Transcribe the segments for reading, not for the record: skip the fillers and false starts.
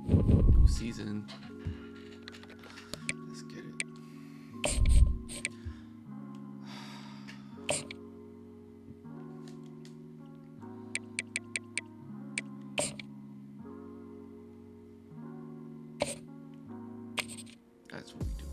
New season. Let's get it. That's what we do.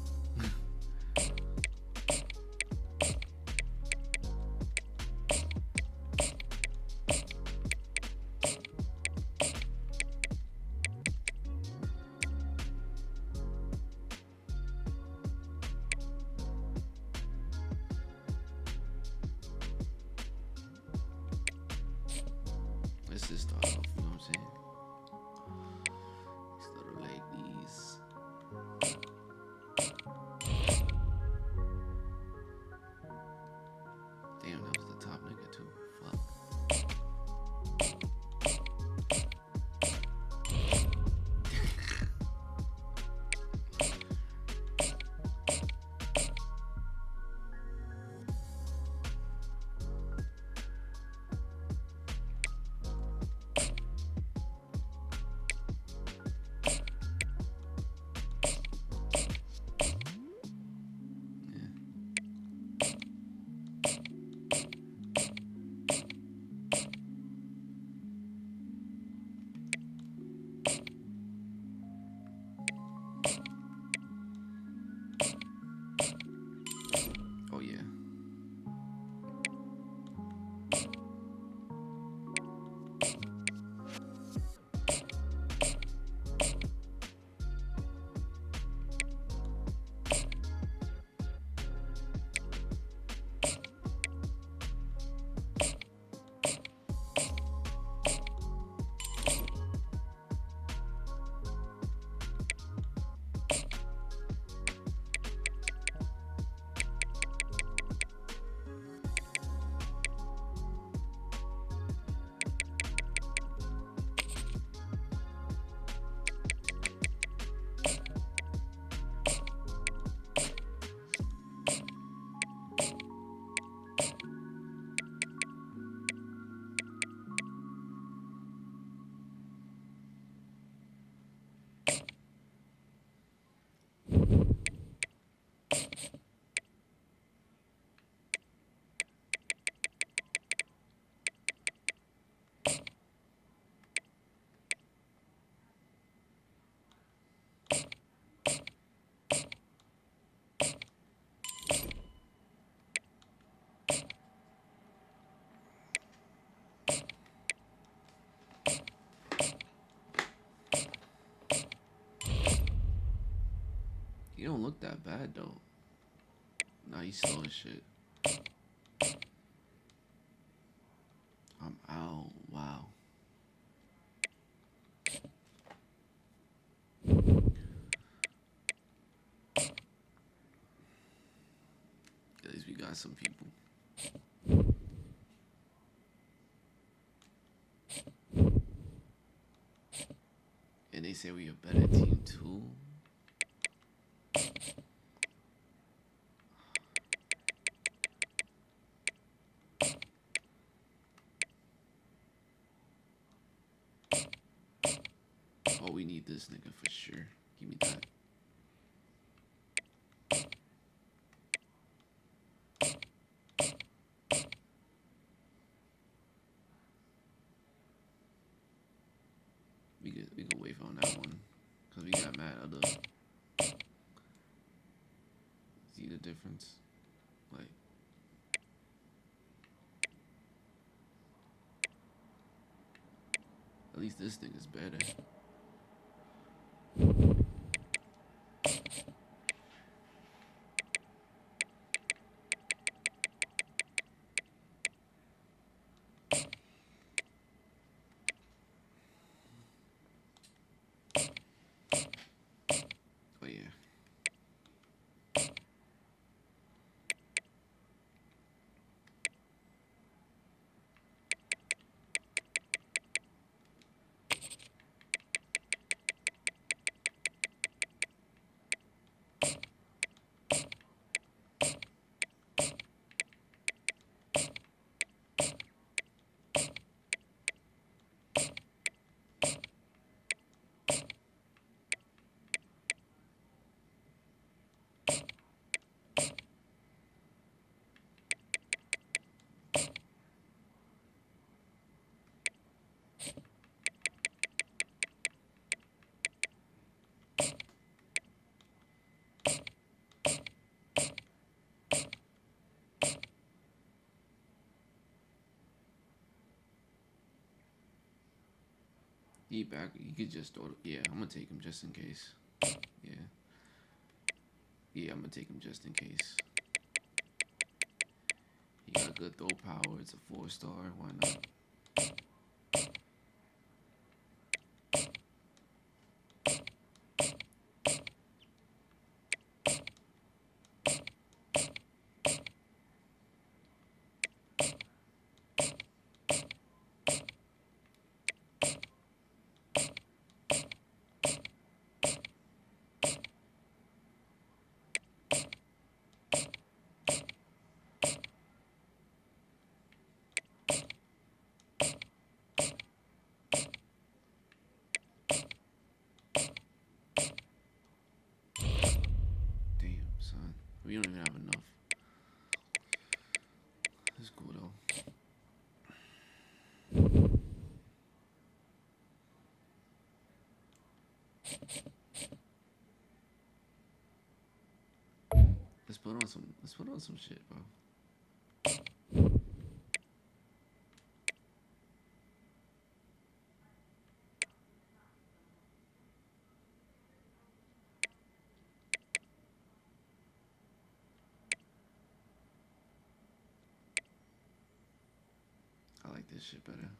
Let's just start off, you know what I'm saying? These little ladies. Damn, that was the top nigga too. Fuck. Oh yeah. You don't look that bad though. Nah, you slow as shit. I'm out. Wow. At least we got some people. And they say we a better team too. Oh, we need this nigga for sure. Give me that. We can wait on that one. Cause we got mad other. See the difference? Like, at least this thing is better. Oh yeah. He back. You could just throw. Yeah, I'm gonna take him just in case. Yeah. Yeah, I'm gonna take him just in case. He got good throw power. It's a 4-star. Why not? Damn, son. We don't even have enough. That's cool though. Let's put on some shit, bro. I like this shit better.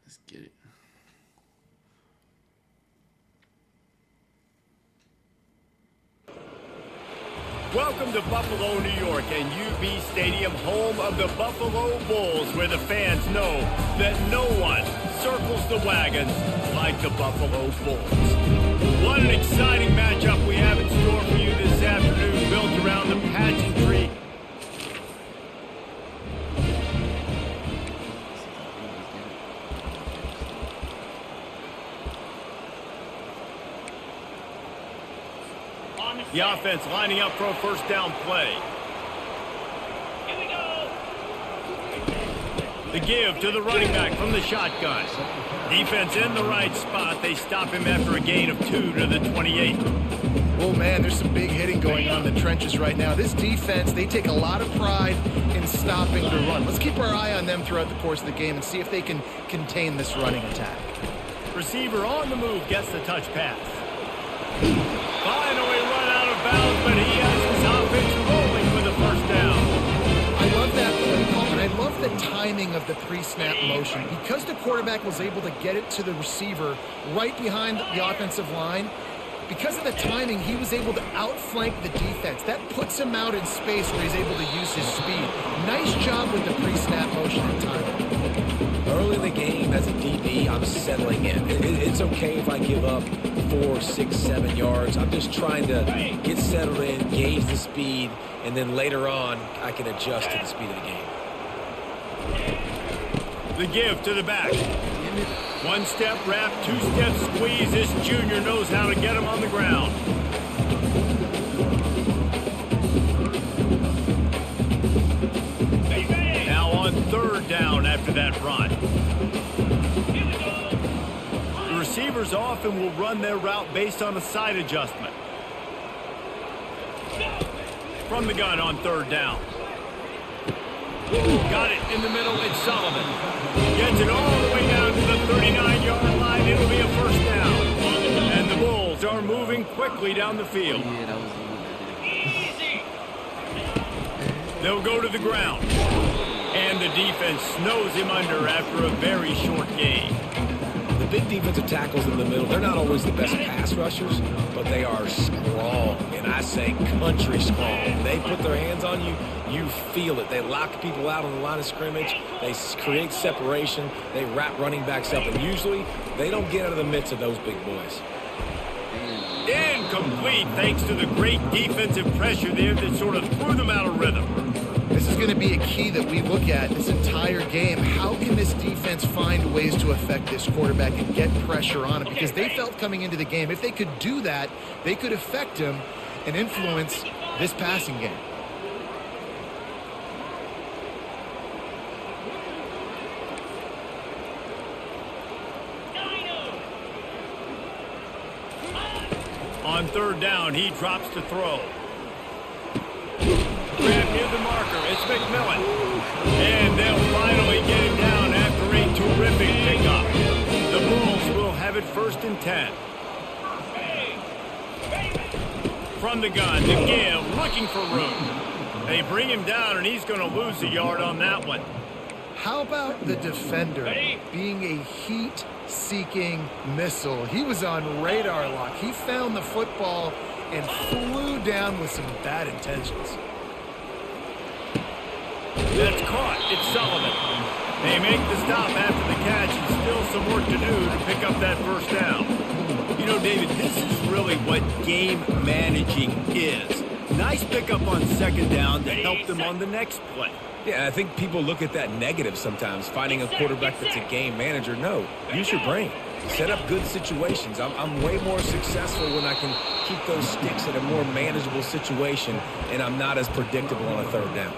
Let's get it. Welcome to Buffalo, New York, and UB Stadium, home of the Buffalo Bulls, where the fans know that no one circles the wagons like the Buffalo Bulls. What an exciting matchup we have in store for you this afternoon, built around the pageantry. The offense lining up for a first down play. Here we go. The give to the running back from the shotgun. Defense in the right spot. They stop him after a gain of 2 to the 28. Oh, man, there's some big hitting going on in the trenches right now. This defense, they take a lot of pride in stopping the run. Let's keep our eye on them throughout the course of the game and see if they can contain this running attack. Receiver on the move gets the touch pass. Finally run out of bounds, but he has his offense rolling with a first down. I love that play call, and I love the timing of the pre-snap motion. Because the quarterback was able to get it to the receiver right behind the offensive line, because of the timing, he was able to outflank the defense. That puts him out in space where he's able to use his speed. Nice job with the pre-snap motion and timing. Early in the game, as a DB, I'm settling in. It's okay if I give up 4, 6, 7 yards. I'm just trying to get settled in, gauge the speed, and then later on, I can adjust to the speed of the game. The give to the back. One step wrap, 2 step squeeze. This junior knows how to get him on the ground. Now on third down after that run. The receiver's off and will run their route based on a side adjustment. From the gun on third down. Got it in the middle. It's Solomon. Gets it all the way down to the 39-yard line. It'll be a first down. And the Bulls are moving quickly down the field. Yeah, that was the one that did it. They'll go to the ground. And the defense snows him under after a very short gain. The big defensive tackles in the middle, they're not always the best pass rushers, but they are strong, and I say country strong. When they put their hands on you, you feel it. They lock people out on the line of scrimmage. They create separation. They wrap running backs up, and usually they don't get out of the midst of those big boys. Incomplete, thanks to the great defensive pressure there that sort of threw them out of rhythm. This is going to be a key that we look at this entire game. How can this defense find ways to affect this quarterback and get pressure on him? Because they felt coming into the game, if they could do that, they could affect him and influence this passing game. On third down, he drops to throw. Grab near the marker. It's McMillan. And they'll finally get him down after a terrific pickup. The Bulls will have it 1st and 10. From the gun, to give, looking for room. They bring him down, and he's going to lose a yard on that one. How about the defender being a heat-seeking missile? He was on radar lock. He found the football and flew down with some bad intentions. That's caught. It's Sullivan. They make the stop after the catch, and still some work to do to pick up that 1st down. You know, David, this is really what game managing is. Nice pickup on 2nd down to help them on the next play. Yeah, I think people look at that negative sometimes, finding a quarterback that's a game manager. No, use your brain. Set up good situations. I'm way more successful when I can keep those sticks in a more manageable situation, and I'm not as predictable on a 3rd down.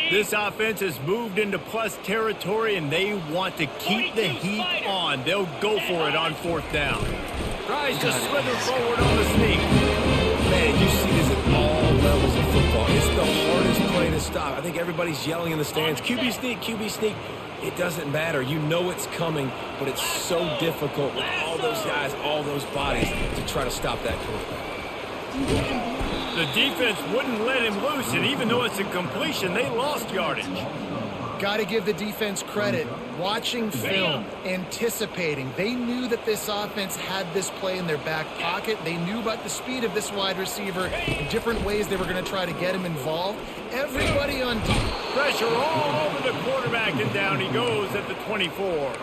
This offense has moved into plus territory, and they want to keep the heat on. They'll go for it on 4th down. Tries to slither forward on the sneak. Man, you see this at all levels of football. It's the hardest play to stop. I think everybody's yelling in the stands, QB sneak, QB sneak. It doesn't matter. You know it's coming, but it's so difficult with all those guys, all those bodies to try to stop that quarterback. The defense wouldn't let him loose, and even though it's a completion, they lost yardage. Got to give the defense credit. Watching film, anticipating. They knew that this offense had this play in their back pocket. They knew about the speed of this wide receiver and different ways they were going to try to get him involved. Everybody on deep. Pressure all over the quarterback, and down he goes at the 24.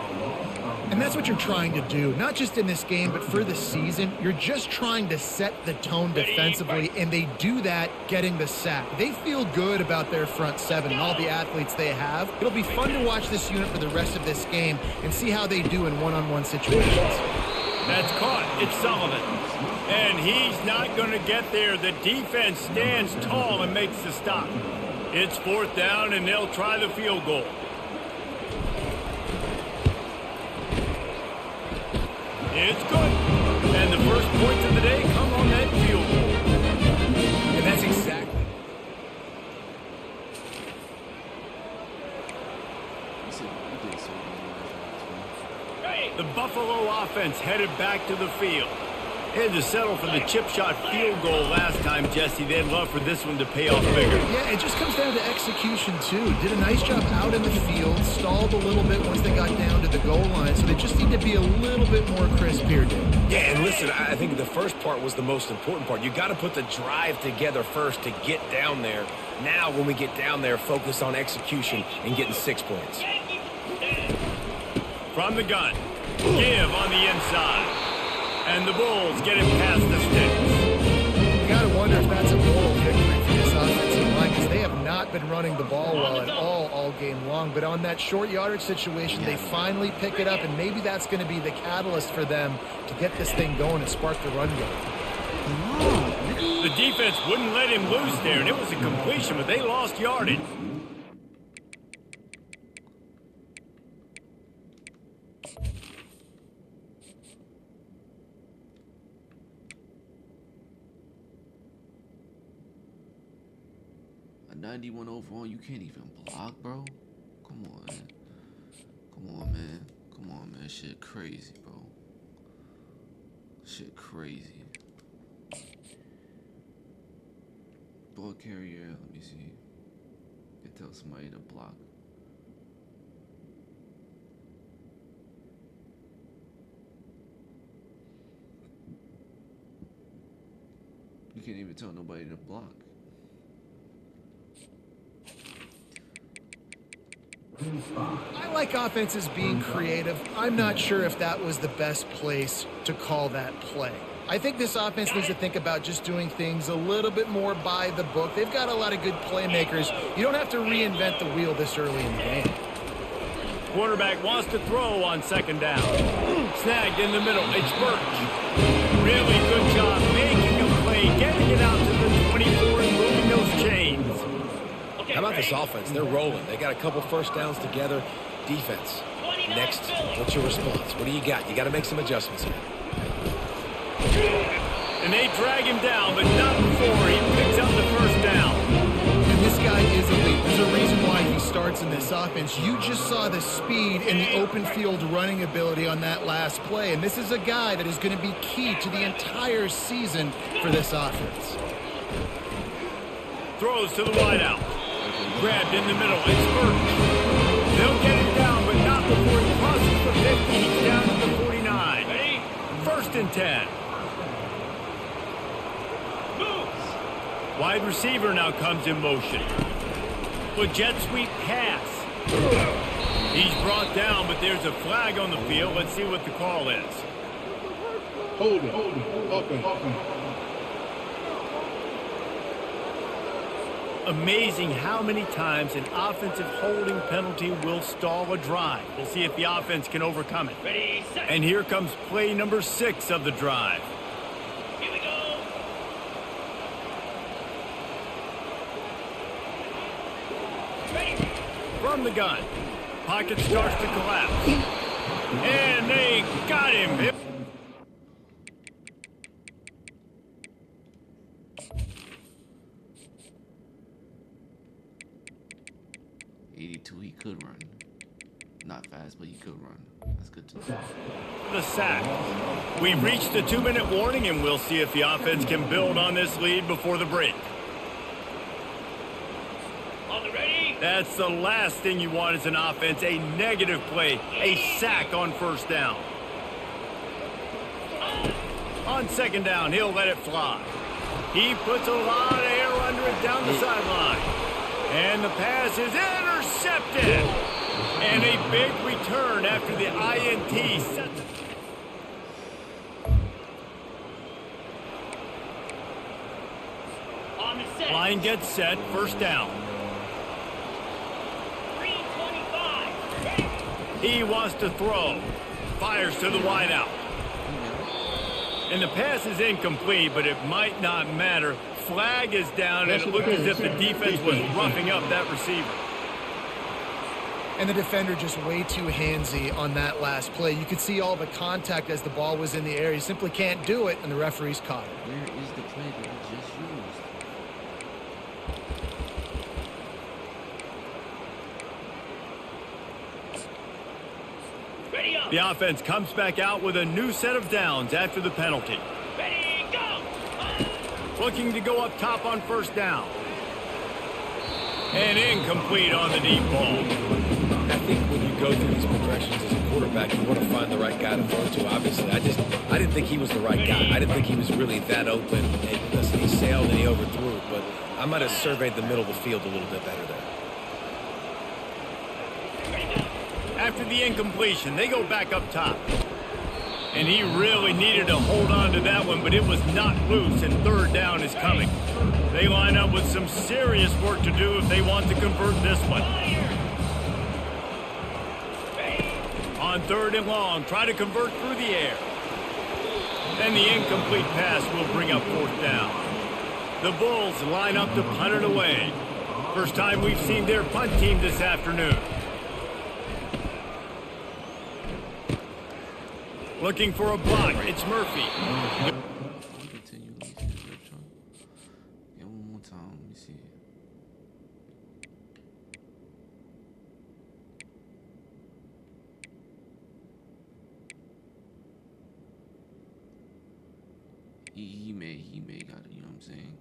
And that's what you're trying to do, not just in this game, but for the season. You're just trying to set the tone defensively, and they do that getting the sack. They feel good about their front 7 and all the athletes they have. It'll be fun to watch this unit for the rest of this game and see how they do in one-on-one situations. That's caught. It's Sullivan. And he's not going to get there. The defense stands tall and makes the stop. It's 4th down, and they'll try the field goal. It's good. And the first points of the day come on that field goal. And that's exactly. The Buffalo offense headed back to the field. Had to settle for the chip shot field goal last time, Jesse. They'd love for this one to pay off bigger. Yeah, it just comes down to execution, too. Did a nice job out in the field, stalled a little bit once they got down to the goal line, so they just need to be a little bit more crisp here, Dave. Yeah, and listen, I think the first part was the most important part. You got to put the drive together first to get down there. Now, when we get down there, focus on execution and getting 6 points. From the gun, give on the inside. And the Bulls get him past the sticks. You got to wonder if that's a moral victory for this offensive line, because they have not been running the ball well at all game long. But on that short yardage situation, they finally pick it up, and maybe that's going to be the catalyst for them to get this thing going and spark the run game. The defense wouldn't let him loose there, and it was a completion, but they lost yardage. A 91 overall, you can't even block, bro. Come on, man. Come on, man. Come on, man. Shit crazy, bro. Shit crazy. Ball carrier, let me see. It tells somebody to block. You can't even tell nobody to block. I like offenses being creative. I'm not sure if that was the best place to call that play. I think this offense needs to think about just doing things a little bit more by the book. They've got a lot of good playmakers. You don't have to reinvent the wheel this early in the game. Quarterback wants to throw on 2nd down. Snagged in the middle. It's Birch. Really good job making a play, getting it out to the 24 and moving those chains. How about this offense? They're rolling. They got a couple first downs together. Defense. Next, what's your response? What do you got? You got to make some adjustments here. And they drag him down, but not before he picks up the first down. And this guy is elite. There's a reason why he starts in this offense. You just saw the speed and the open field running ability on that last play. And this is a guy that is going to be key to the entire season for this offense. Throws to the wideout. Grabbed in the middle. It's Burton. They'll get him down, but not before he crosses the 50. He's down to the 49. Ready? 1st and 10. Wide receiver now comes in motion. With jet sweep pass. He's brought down, but there's a flag on the field. Let's see what the call is. Hold it. Open. Amazing how many times an offensive holding penalty will stall a drive. We'll see if the offense can overcome it. Ready, set. And here comes play number 6 of the drive. Here we go. Ready. From the gun. Pocket starts to collapse. And they got him. 82, he could run. Not fast, but he could run. That's good to know. The sack. We've reached the 2-minute warning, and we'll see if the offense can build on this lead before the break. On the ready. That's the last thing you want as an offense, a negative play, a sack on 1st down. On 2nd down, he'll let it fly. He puts a lot of air under it down the sideline. And the pass is intercepted. And a big return after the INT. On the set. Line gets set, 1st down. 325. Ready. He wants to throw. Fires to the wideout. And the pass is incomplete, but it might not matter. Flag is down, and it looked as if the defense was roughing up that receiver. And the defender just way too handsy on that last play. You could see all the contact as the ball was in the air. He simply can't do it, and the referee's caught it. Where is the play that he just used? Ready up. The offense comes back out with a new set of downs after the penalty. Ready, go. Looking to go up top on 1st down. And incomplete on the deep ball. I think when you go through these progressions as a quarterback, you want to find the right guy to throw to. Obviously, I didn't think he was the right guy. I didn't think he was really that open. And listen, he sailed and he overthrew, but I might have surveyed the middle of the field a little bit better there. After the incompletion, they go back up top. And he really needed to hold on to that one, but it was not loose, and 3rd down is coming. They line up with some serious work to do if they want to convert this one. On 3rd and long, try to convert through the air. Then the incomplete pass will bring up 4th down. The Bulls line up to punt it away. First time we've seen their punt team this afternoon. Looking for a block. It's Murphy. Continue. Let me see this rip shot. Yeah, one more time. Let me see it. He may got it, you know what I'm saying?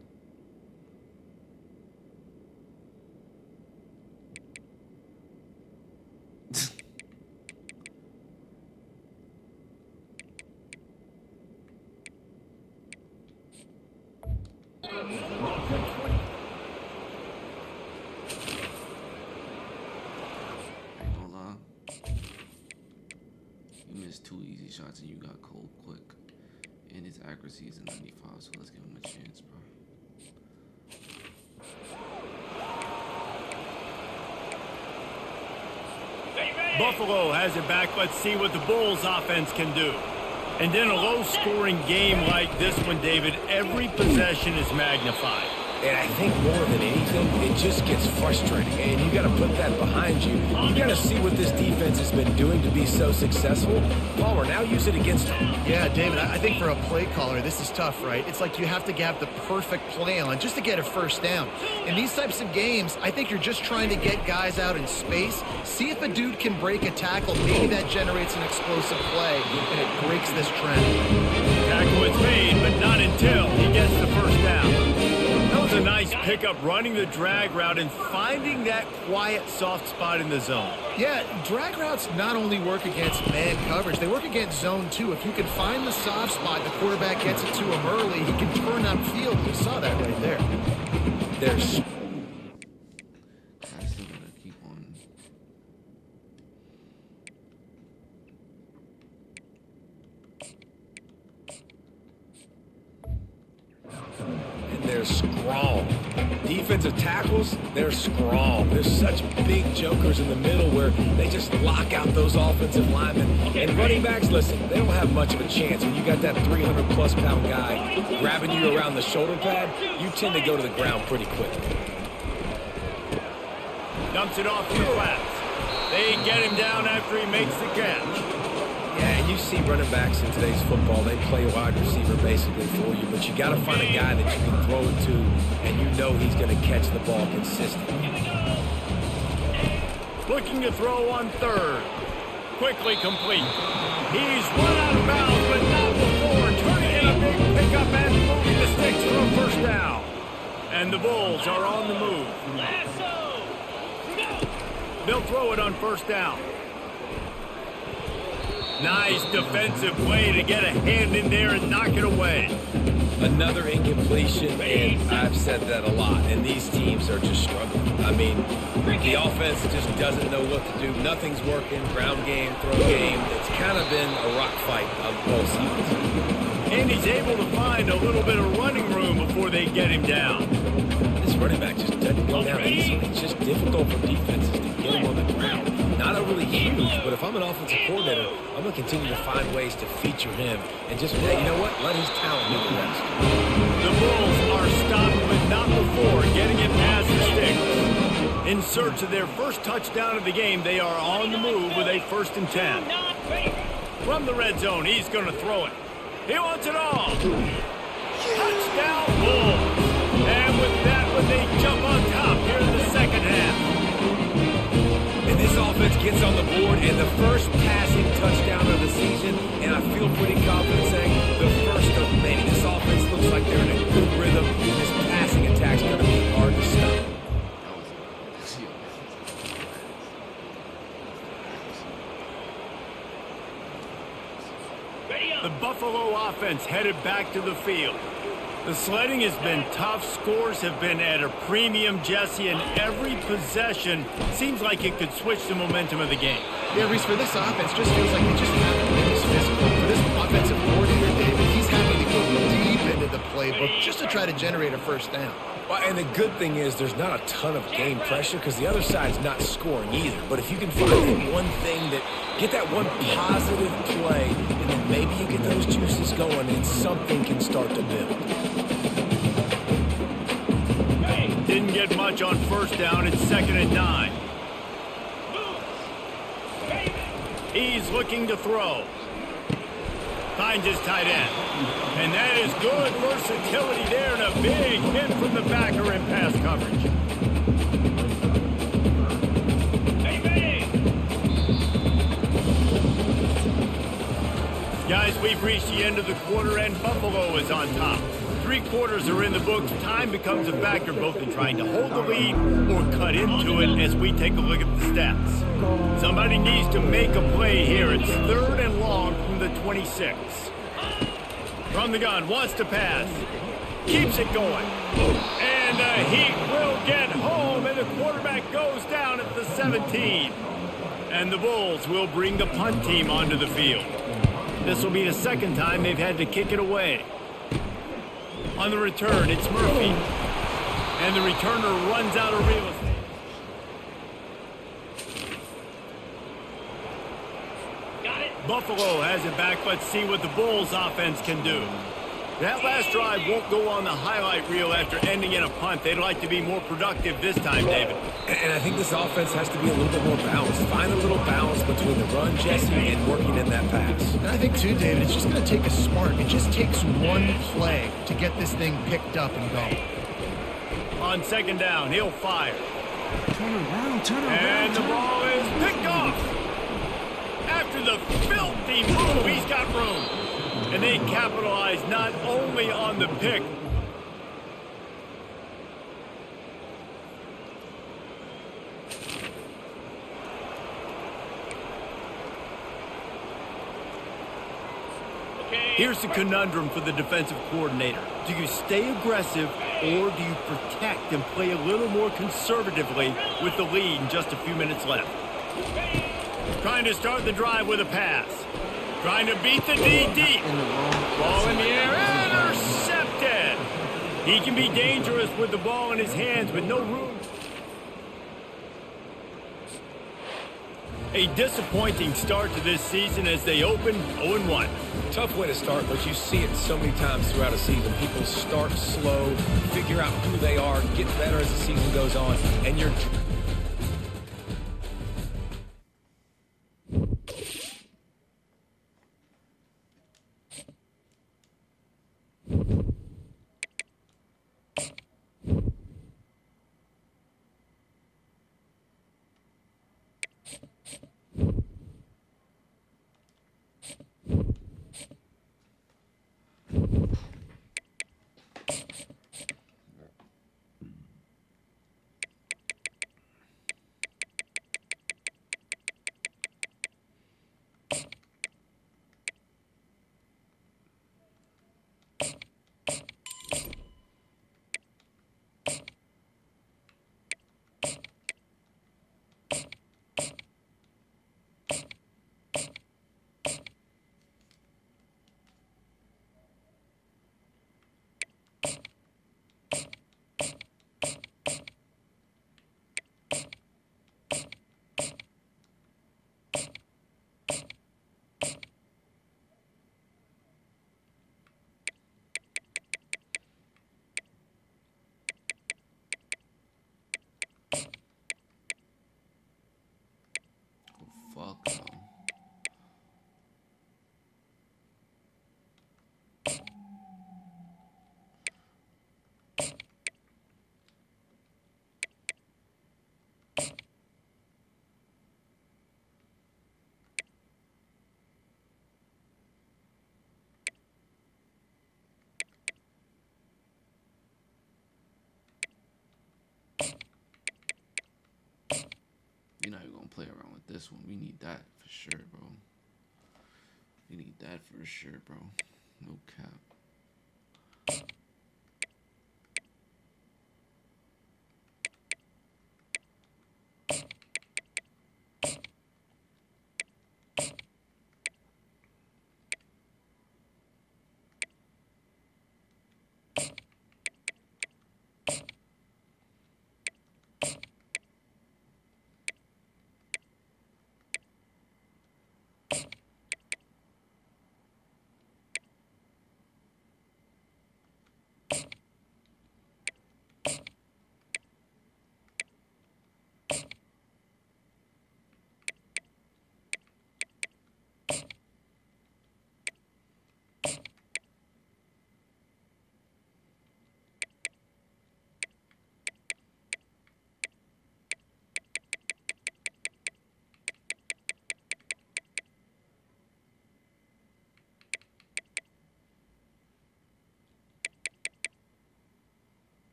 You missed 2 easy shots and you got cold quick. And his accuracy is a 95, so let's give him a chance, bro. Buffalo has it back. Let's see what the Bulls offense can do. And in a low-scoring game like this one, David, every possession is magnified. And I think more than anything, it just gets frustrating. And you got to put that behind you. You got to see what this defense has been doing to be so successful. Palmer, now use it against them. Yeah, David, I think for a play caller, this is tough, right? It's like you have to have the perfect play on just to get a first down. In these types of games, I think you're just trying to get guys out in space, see if a dude can break a tackle. Maybe that generates an explosive play, and it breaks this trend. Tackle is made, but not until he gets the first down. That was a nice pickup, running the drag route and finding that quiet, soft spot in the zone. Yeah, drag routes not only work against man coverage, they work against zone too. If you can find the soft spot, the quarterback gets it to him early, he can turn upfield. You saw that right there. There's... I still gotta keep on. And they're strong. Defensive tackles, they're strong. There's such big jokers in the middle where they just lock out those offensive linemen. And running backs, listen, they don't have much of a chance. When you got that 300-plus pound guy grabbing you around the shoulder pad, you tend to go to the ground pretty quickly. Dumps it off in the flats. They get him down after he makes the catch. Yeah, and you see running backs in today's football, they play wide receiver basically for you, but you got to find a guy that you can throw it to, and you know he's going to catch the ball consistently. Looking to throw on third. Quickly complete. He's run out of bounds, but not before turning in a big pickup and moving the sticks for a first down. And the Bulls are on the move. Lasso. Go. They'll throw it on first down. Nice defensive play to get a hand in there and knock it away. Another incompletion, and I've said that a lot, and these teams are just struggling. I mean, the offense just doesn't know what to do. Nothing's working. Ground game, throw game. It's kind of been a rock fight on both sides. And he's able to find a little bit of running room before they get him down. This running back just doesn't go down easily. It's just difficult for defenses to get him on the ground. Not overly huge, but if I'm an offensive coordinator, I'm going to continue to find ways to feature him and just, hey, you know what? Let his talent do the rest. The Bulls are stopped, but not before getting it past the sticks. In search of their first touchdown of the game, they are on the move with a 1st and 10. From the red zone, he's going to throw it. He wants it all. Touchdown, Bulls. And with that one, they jump on top here in the second half. And this offense gets on the board, and the first passing touchdown of the season, and I feel pretty confident saying the first of many. This offense looks like they're in a good rhythm, and this passing attack's going to be hard to stop. The Buffalo offense headed back to the field. The sledding has been tough. Scores have been at a premium, Jesse, and every possession seems like it could switch the momentum of the game. Yeah, Reese, for this offense, just feels like they just haven't been as physical. For this offensive coordinator, David, he's having to go deep into the playbook just to try to generate a first down. Well, and the good thing is there's not a ton of game pressure because the other side's not scoring either. But if you can find that one thing that, get that one positive play, and then maybe you get those juices going and something can start to build. Didn't get much on first down. It's 2nd and 9. He's looking to throw. Finds his tight end. And that is good versatility there and a big hit from the backer in pass coverage. Guys, we've reached the end of the quarter and Buffalo is on top. 3 quarters are in the books. Time becomes a factor both in trying to hold the lead or cut into it as we take a look at the stats. Somebody needs to make a play here. It's 3rd and long from the 26. From the gun, wants to pass. Keeps it going. And he will get home, and the quarterback goes down at the 17. And the Bulls will bring the punt team onto the field. This will be the 2nd time they've had to kick it away. On the return, it's Murphy. And the returner runs out of real estate. Buffalo has it back. Let's see what the Bulls offense can do. That last drive won't go on the highlight reel after ending in a punt. They'd like to be more productive this time, David. And I think this offense has to be a little bit more balanced. Find a little balance between the run, Jesse, and working in that pass. And I think, too, David, it's just going to take a spark. It just takes one play to get this thing picked up and go. On second down, he'll fire. Turn around, turn around. And the ball is picked off. After the filthy move, he's got room. And they capitalize not only on the pick. Here's the conundrum for the defensive coordinator. Do you stay aggressive or do you protect and play a little more conservatively with the lead and just a few minutes left? Trying to start the drive with a pass. Trying to beat the DD. Ball in the air, intercepted. He can be dangerous with the ball in his hands with no room. A disappointing start to this season as they open 0-1. Tough way to start, but you see it so many times throughout a season. People start slow, figure out who they are, get better as the season goes on, and you're... Fuck no. You're not even gonna play around with this one. We need that for sure, bro. We need that for sure, bro. No cap.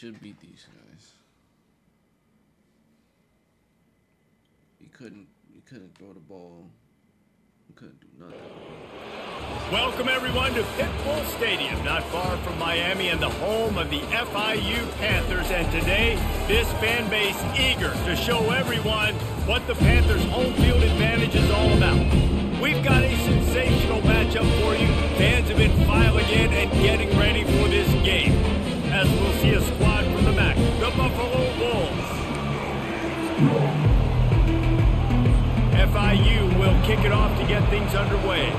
should beat these guys. He couldn't throw the ball. He couldn't do nothing. Welcome everyone to Pitbull Stadium, not far from Miami and the home of the FIU Panthers. And today, this fan base eager to show everyone what the Panthers' home field advantage is all about. We've got a sensational matchup for you. Fans have been filing in and getting ready for this game. As we'll see a squad from the MAC, the Buffalo Bulls. FIU will kick it off to get things underway.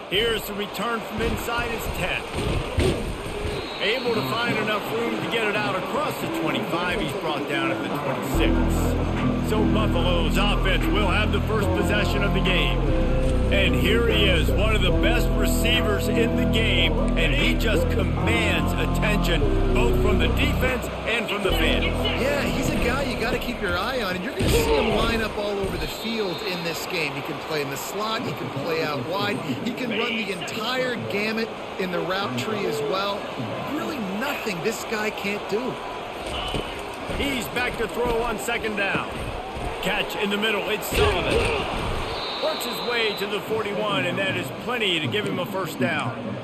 Here's the return from inside his 10. Able to find enough room to get it out across the 25. He's brought down at the 26. So Buffalo's offense will have the first possession of the game. And here he is, one of the best receivers in the game, and he just commands attention, both from the defense and from the fans. Yeah, he's a guy you got to keep your eye on, and you're going to see him line up all over the field in this game. He can play in the slot, he can play out wide, he can run the entire gamut in the route tree as well. Really nothing this guy can't do. He's back to throw on second down. Catch in the middle, it's Sullivan. Works his way to the 41, and that is plenty to give him a first down.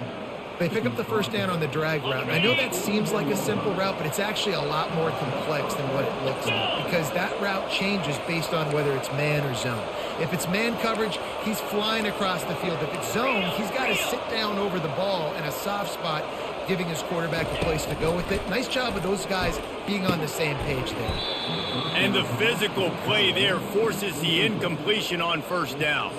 They pick up the first down on the drag route. I know that seems like a simple route, but it's actually a lot more complex than what it looks like, because that route changes based on whether it's man or zone. If it's man coverage, he's flying across the field. If it's zone, he's got to sit down over the ball in a soft spot, giving his quarterback a place to go with it. Nice job of those guys being on the same page there. And the physical play there forces the incompletion on first down.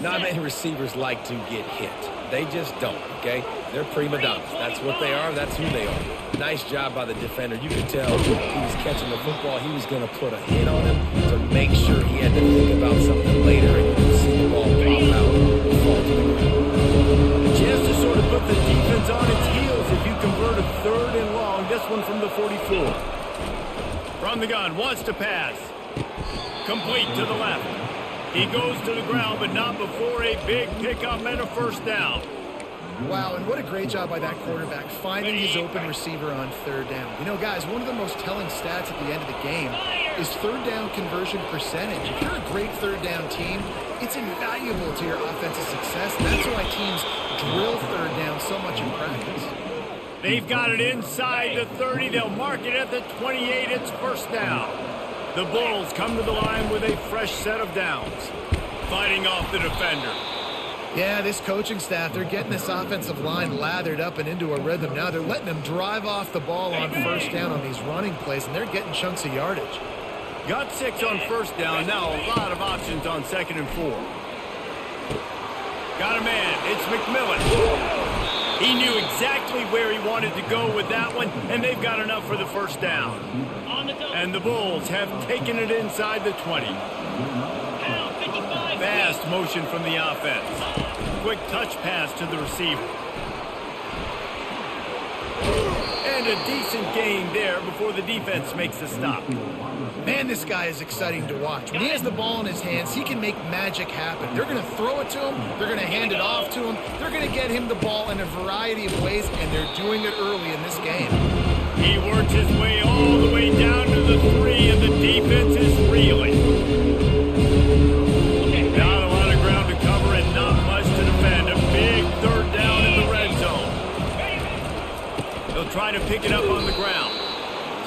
Not many receivers like to get hit. They just don't, okay? They're prima donnas. That's what they are. That's who they are. Nice job by the defender. You could tell he was catching the football. He was going to put a hit on him to make sure he had to think about something later, and you could see the ball pop out and fall to the ground. Chance to sort of put the defense on its heels if you convert a third and long. This one from the 44. From the gun, wants to pass. Complete to the left. He goes to the ground, but not before a big pickup and a first down. Wow, and what a great job by that quarterback, finding his open receiver on third down. You know, guys, one of the most telling stats at the end of the game is third down conversion percentage. If you're a great third down team, it's invaluable to your offensive success. That's why teams drill third down so much in practice. They've got it inside the 30. They'll mark it at the 28. It's first down. The Bulls come to the line with a fresh set of downs. Fighting off the defender. Yeah, this coaching staff, they're getting this offensive line lathered up and into a rhythm. Now they're letting them drive off the ball on first down on these running plays, and they're getting chunks of yardage. Got 6 on first down. Now a lot of options on 2nd and 4. Got a man. It's McMillan. He knew exactly where he wanted to go with that one, and they've got enough for the first down. And the Bulls have taken it inside the 20. Fast motion from the offense. Quick touch pass to the receiver. And a decent gain there before the defense makes the stop. Man, this guy is exciting to watch. When he has the ball in his hands, he can make magic happen. They're going to throw it to him. They're going to hand it off to him. They're going to get him the ball in a variety of ways, and they're doing it early in this game. He works his way all the way down to the 3, and the defense is reeling. Not a lot of ground to cover and not much to defend. A big third down in the red zone. They'll try to pick it up on the ground.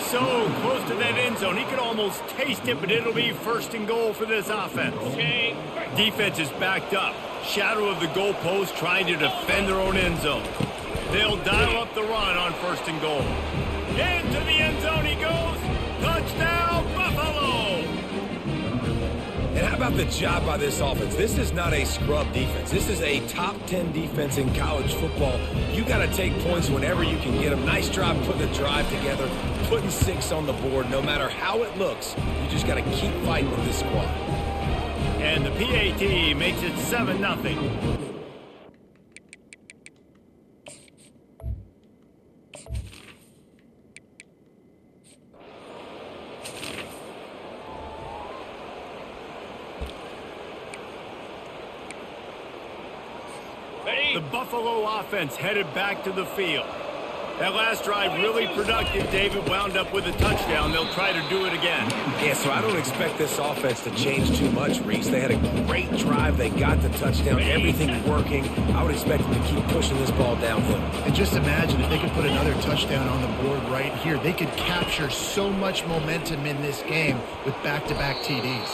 So close to that end zone, he could almost taste it, but it'll be first and goal for this offense. Defense is backed up. Shadow of the goalpost trying to defend their own end zone. They'll dial up the run on first and goal. Into the end zone he goes. Touchdown, Buffalo! And how about the job by this offense? This is not a scrub defense. This is a top 10 defense in college football. You got to take points whenever you can get them. Nice job putting the drive together, putting 6 on the board. No matter how it looks, you just got to keep fighting with this squad. And the PAT makes it 7-0. The The Buffalo offense headed back to the field. That last drive really productive. David wound up with a touchdown. They'll try to do it again. Yeah, so I don't expect this offense to change too much, Reese. They had a great drive. They got the touchdown. Everything working. I would expect them to keep pushing this ball downhill. And just imagine if they could put another touchdown on the board right here. They could capture so much momentum in this game with back-to-back TDs.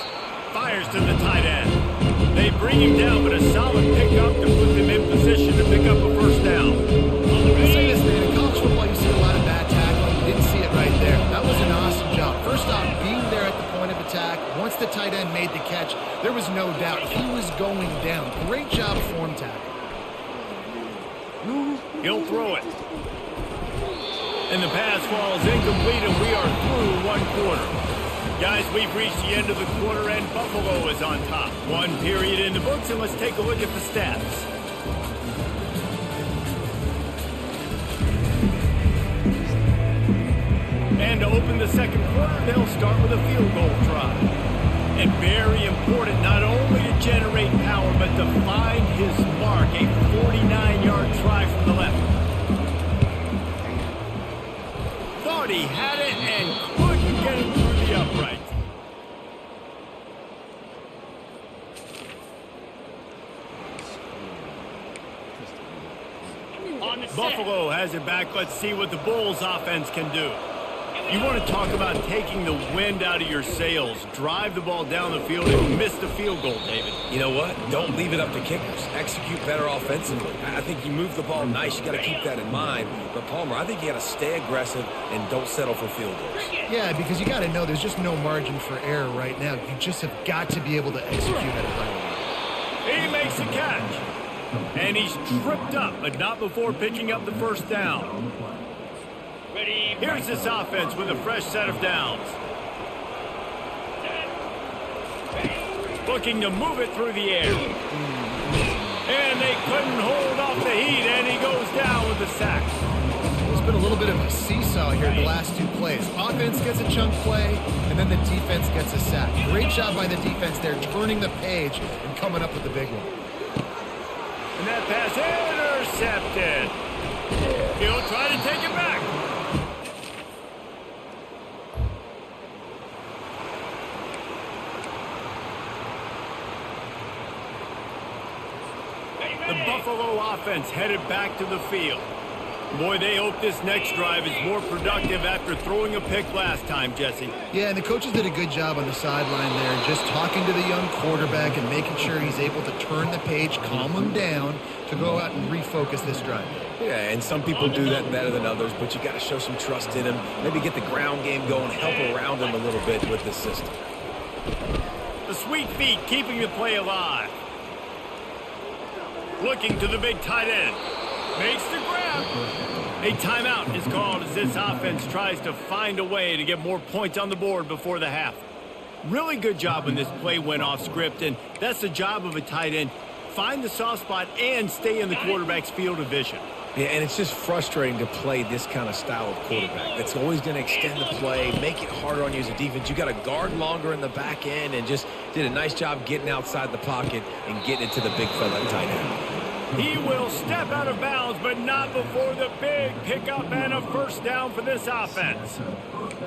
Fires to the tight end. They bring him down, but a solid pickup to put them in position to pick up a first down. I'll say this, man. In college football, you see a lot of bad tackling. You didn't see it right there. That was an awesome job. First off, being there at the point of attack. Once the tight end made the catch, there was no doubt he was going down. Great job form tackle. He'll throw it. And the pass falls incomplete, and we are through one quarter. Guys, we've reached the end of the quarter, and Buffalo is on top. One period in the books, and let's take a look at the stats. And to open the second quarter, they'll start with a field goal try. And very important, not only to generate power, but to find his mark. A 49-yard try from the left. Thought he had it and couldn't get it through the upright. Buffalo has it back. Let's see what the Bulls offense can do. You want to talk about taking the wind out of your sails. Drive the ball down the field and miss the field goal, David. You know what? Don't leave it up to kickers. Execute better offensively. I think you move the ball nice. You got to keep that in mind. But, Palmer, I think you got to stay aggressive and don't settle for field goals. Yeah, because you got to know there's just no margin for error right now. You just have got to be able to execute at a high level. He makes the catch. And he's tripped up, but not before picking up the first down. Here's this offense with a fresh set of downs. Looking to move it through the air. And they couldn't hold off the heat, and he goes down with the sack. There's been a little bit of a seesaw here the last two plays. Offense gets a chunk play, and then the defense gets a sack. Great job by the defense there, turning the page and coming up with the big one. And that pass intercepted. He'll try to take it back. The Buffalo offense headed back to the field. Boy, they hope this next drive is more productive after throwing a pick last time, Jesse. Yeah, and the coaches did a good job on the sideline there, just talking to the young quarterback and making sure he's able to turn the page, calm him down to go out and refocus this drive. Yeah, and some people do that better than others, but you got to show some trust in him. Maybe get the ground game going, help around him a little bit with this system. The sweet feet keeping the play alive. Looking to the big tight end. Makes the grab. A timeout is called as this offense tries to find a way to get more points on the board before the half. Really good job when this play went off script, and that's the job of a tight end. Find the soft spot and stay in the quarterback's field of vision. Yeah, and it's just frustrating to play this kind of style of quarterback. That's always going to extend the play, make it harder on you as a defense. You got to guard longer in the back end, and just did a nice job getting outside the pocket and getting into the big fella tight end. He will step out of bounds, but not before the big pickup and a first down for this offense.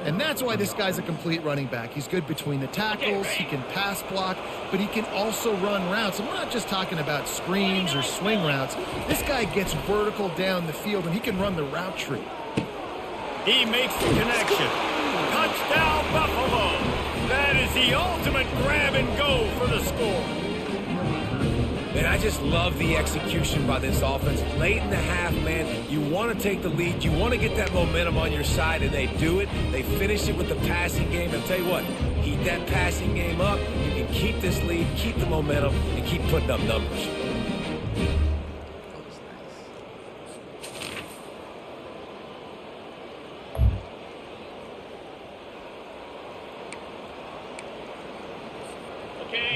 And that's why this guy's a complete running back. He's good between the tackles, he can pass block, but he can also run routes. And we're not just talking about screens or swing routes. This guy gets vertical down the field, and he can run the route tree. He makes the connection. Touchdown, Buffalo. That is the ultimate grab and go for the score. And I just love the execution by this offense. Late in the half, man, you want to take the lead. You want to get that momentum on your side, and they do it. They finish it with the passing game. And I'll tell you what, keep that passing game up. You can keep this lead, keep the momentum, and keep putting up numbers.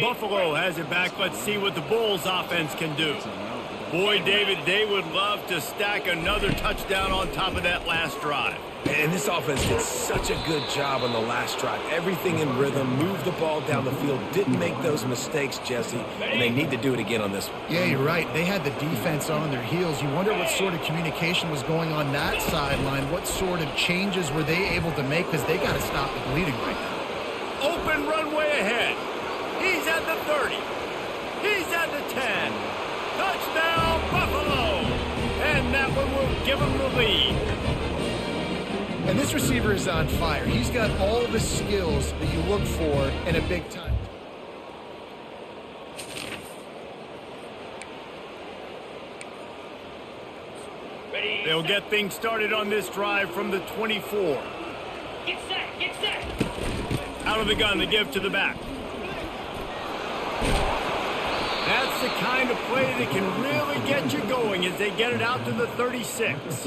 Buffalo has it back. Let's see what the Bulls offense can do. Boy, David, they would love to stack another touchdown on top of that last drive. And this offense did such a good job on the last drive. Everything in rhythm, moved the ball down the field, didn't make those mistakes, Jesse, and they need to do it again on this one. Yeah, you're right. They had the defense on their heels. You wonder what sort of communication was going on that sideline. What sort of changes were they able to make, because they got to stop the bleeding right now. Open runway ahead. He's at the 30. He's at the 10. Touchdown, Buffalo! And that one will give them the lead. And this receiver is on fire. He's got all the skills that you look for in a big time. They'll get things started on this drive from the 24. Get set, get set. Out of the gun to give to the back. That's the kind of play that can really get you going as they get it out to the 36.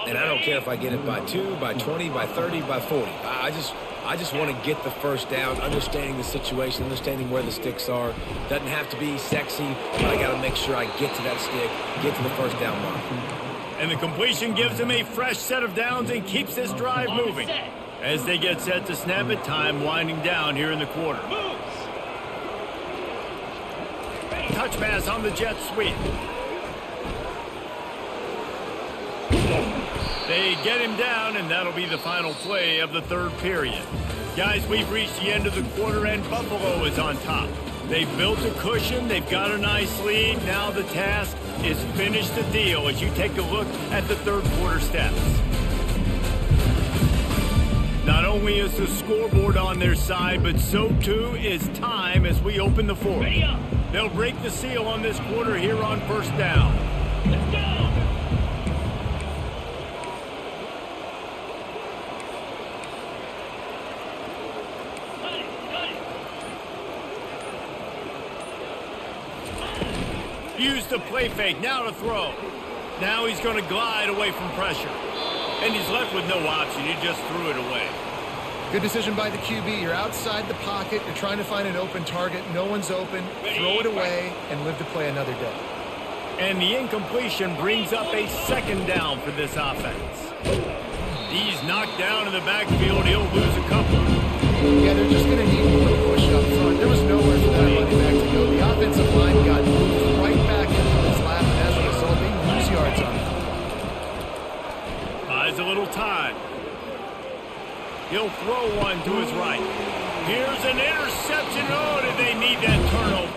And I don't care if I get it by 2, by 20, by 30, by 40. I just want to get the first down, understanding the situation, understanding where the sticks are. Doesn't have to be sexy, but I got to make sure I get to that stick, get to the first down line. And the completion gives them a fresh set of downs and keeps this drive moving. As they get set to snap it, time winding down here in the quarter. Touch pass on the jet sweep. They get him down, and that'll be the final play of the third period. Guys, we've reached the end of the quarter, and Buffalo is on top. They've built a cushion. They've got a nice lead. Now the task is finish the deal as you take a look at the third quarter stats. Not only is the scoreboard on their side, but so too is time as we open the fourth. They'll break the seal on this quarter here on first down. Let's go. Use the play fake, now to throw. Now he's going to glide away from pressure. And he's left with no option, he just threw it away. Good decision by the QB. You're outside the pocket, you're trying to find an open target, no one's open, throw it away, and live to play another day. And the incompletion brings up a second down for this offense. He's knocked down in the backfield, he'll lose a couple. Yeah, they're just going to need more push up front. There was nowhere for that running back to go. The offensive line got moved right back into his lap, and as a result, they lose yards on him. Buys a little time. He'll throw one to his right. Here's an interception. Oh, did they need that turnover?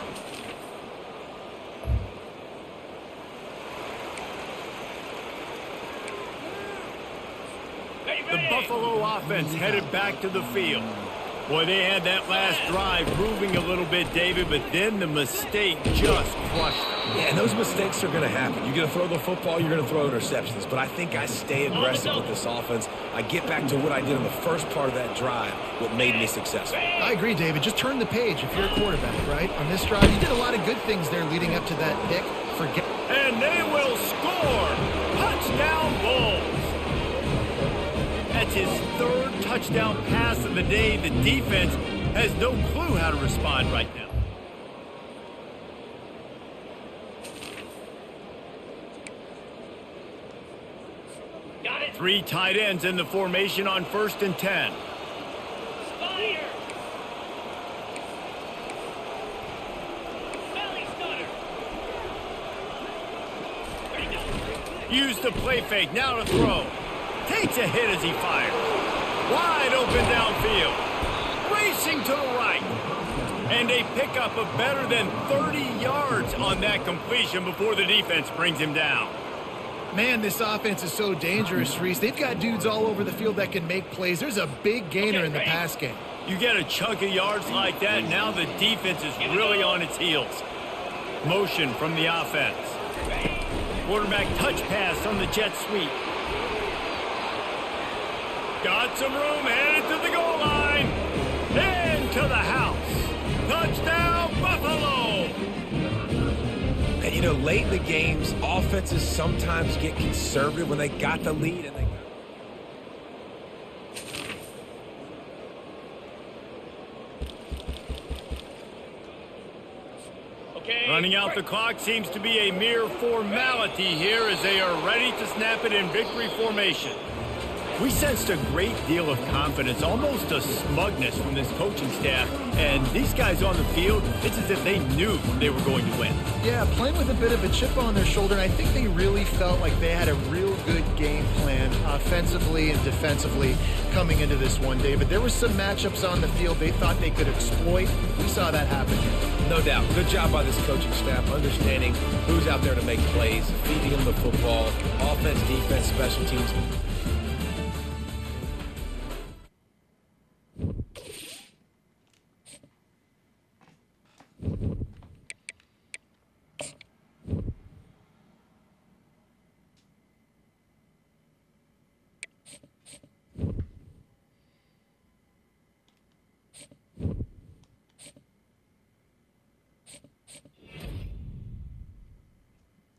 The Buffalo offense headed back to the field. Boy, they had that last drive moving a little bit, David, but then the mistake just crushed them. Yeah, and those mistakes are going to happen. You're going to throw the football, you're going to throw interceptions. But I think I stay aggressive with this offense. I get back to what I did in the first part of that drive, what made me successful. I agree, David. Just turn the page if you're a quarterback, right? On this drive, you did a lot of good things there leading up to that pick. And they will score! Touchdown Bulls! That's his third touchdown pass of the day. The defense has no clue how to respond right now. Got it. 3 tight ends in the formation on 1st and 10. Fire. Belly stunner. Ready to go. Use the play fake, now to throw. Takes a hit as he fires. Wide open downfield. Racing to the right. And a pickup of better than 30 yards on that completion before the defense brings him down. Man, this offense is so dangerous, Reese. They've got dudes all over the field that can make plays. There's a big gainer in the pass game. You get a chunk of yards like that, now the defense is really on its heels. Motion from the offense. Quarterback touch pass on the jet sweep. Got some room, headed to the goal line. Into the house. Touchdown, Buffalo! And, you know, late in the games, offenses sometimes get conservative when they got the lead. And Running out the clock seems to be a mere formality here as they are ready to snap it in victory formation. We sensed a great deal of confidence, almost a smugness from this coaching staff. And these guys on the field, it's as if they knew they were going to win. Yeah, playing with a bit of a chip on their shoulder, and I think they really felt like they had a real good game plan offensively and defensively coming into this one, David. There were some matchups on the field they thought they could exploit. We saw that happen. No doubt. Good job by this coaching staff, understanding who's out there to make plays, feeding them the football, offense, defense, special teams.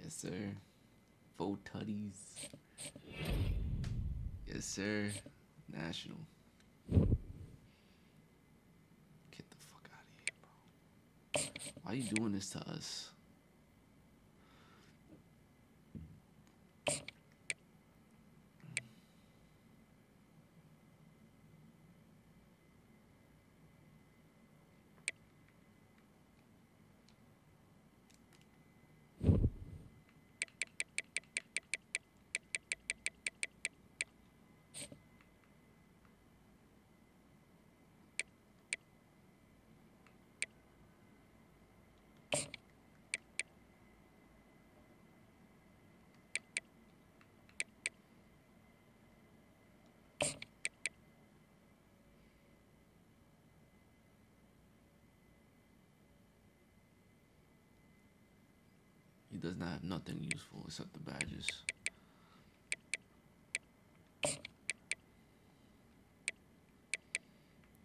Yes, sir. 4 tutties. Yes, sir. National. Get the fuck out of here, bro. Why are you doing this to us? He does not have nothing useful except the badges.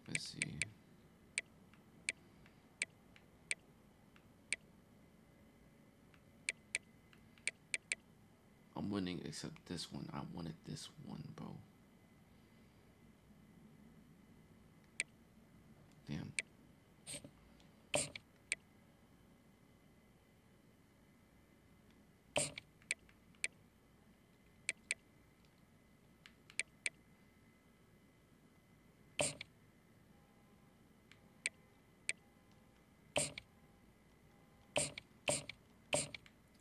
Let's see. I'm winning except this one. I wanted this one, bro. Damn.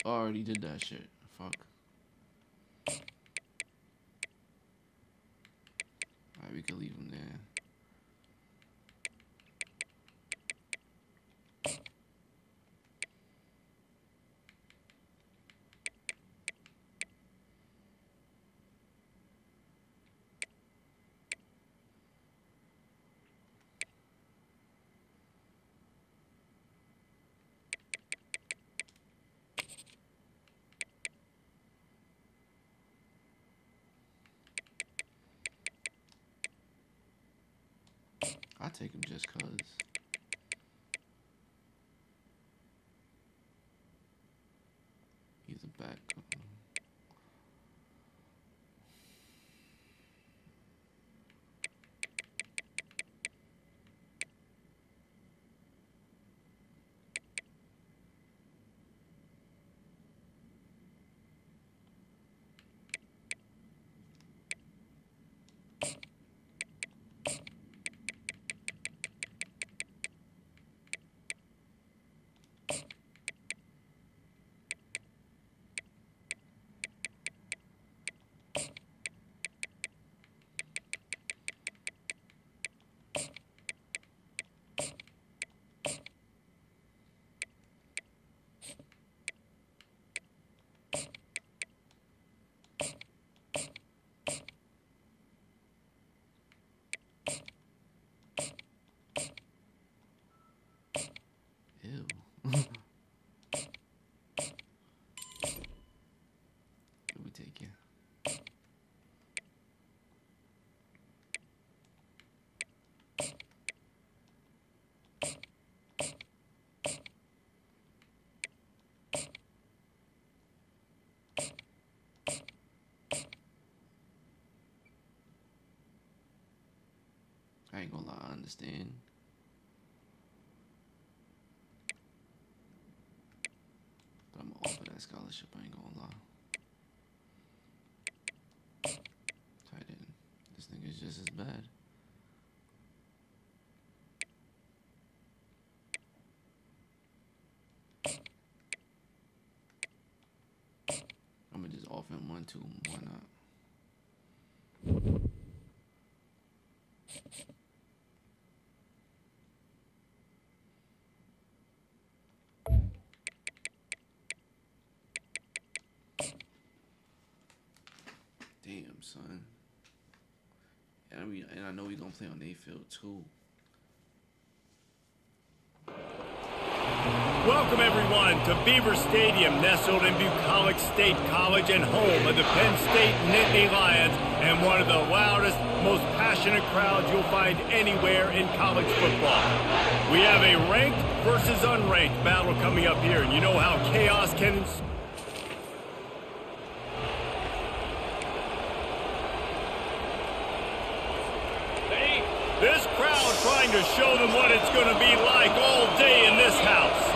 Already did that shit. Fuck. Alright, we can leave him there. I take him just cause. He's a back. Ew. Let me take you. I ain't gonna lie, I understand. But I'm all for that scholarship, I ain't gonna lie. Tight end. just as bad. I'm gonna just off him 1-2. Why not? Damn, son. And I know we gonna play on their field too. Welcome, everyone, to Beaver Stadium, nestled in Bucolic State College and home of the Penn State Nittany Lions, and one of the loudest, most passionate crowds you'll find anywhere in college football. We have a ranked versus unranked battle coming up here, and you know how chaos can ensue. This crowd trying to show them what it's going to be like all day in this house.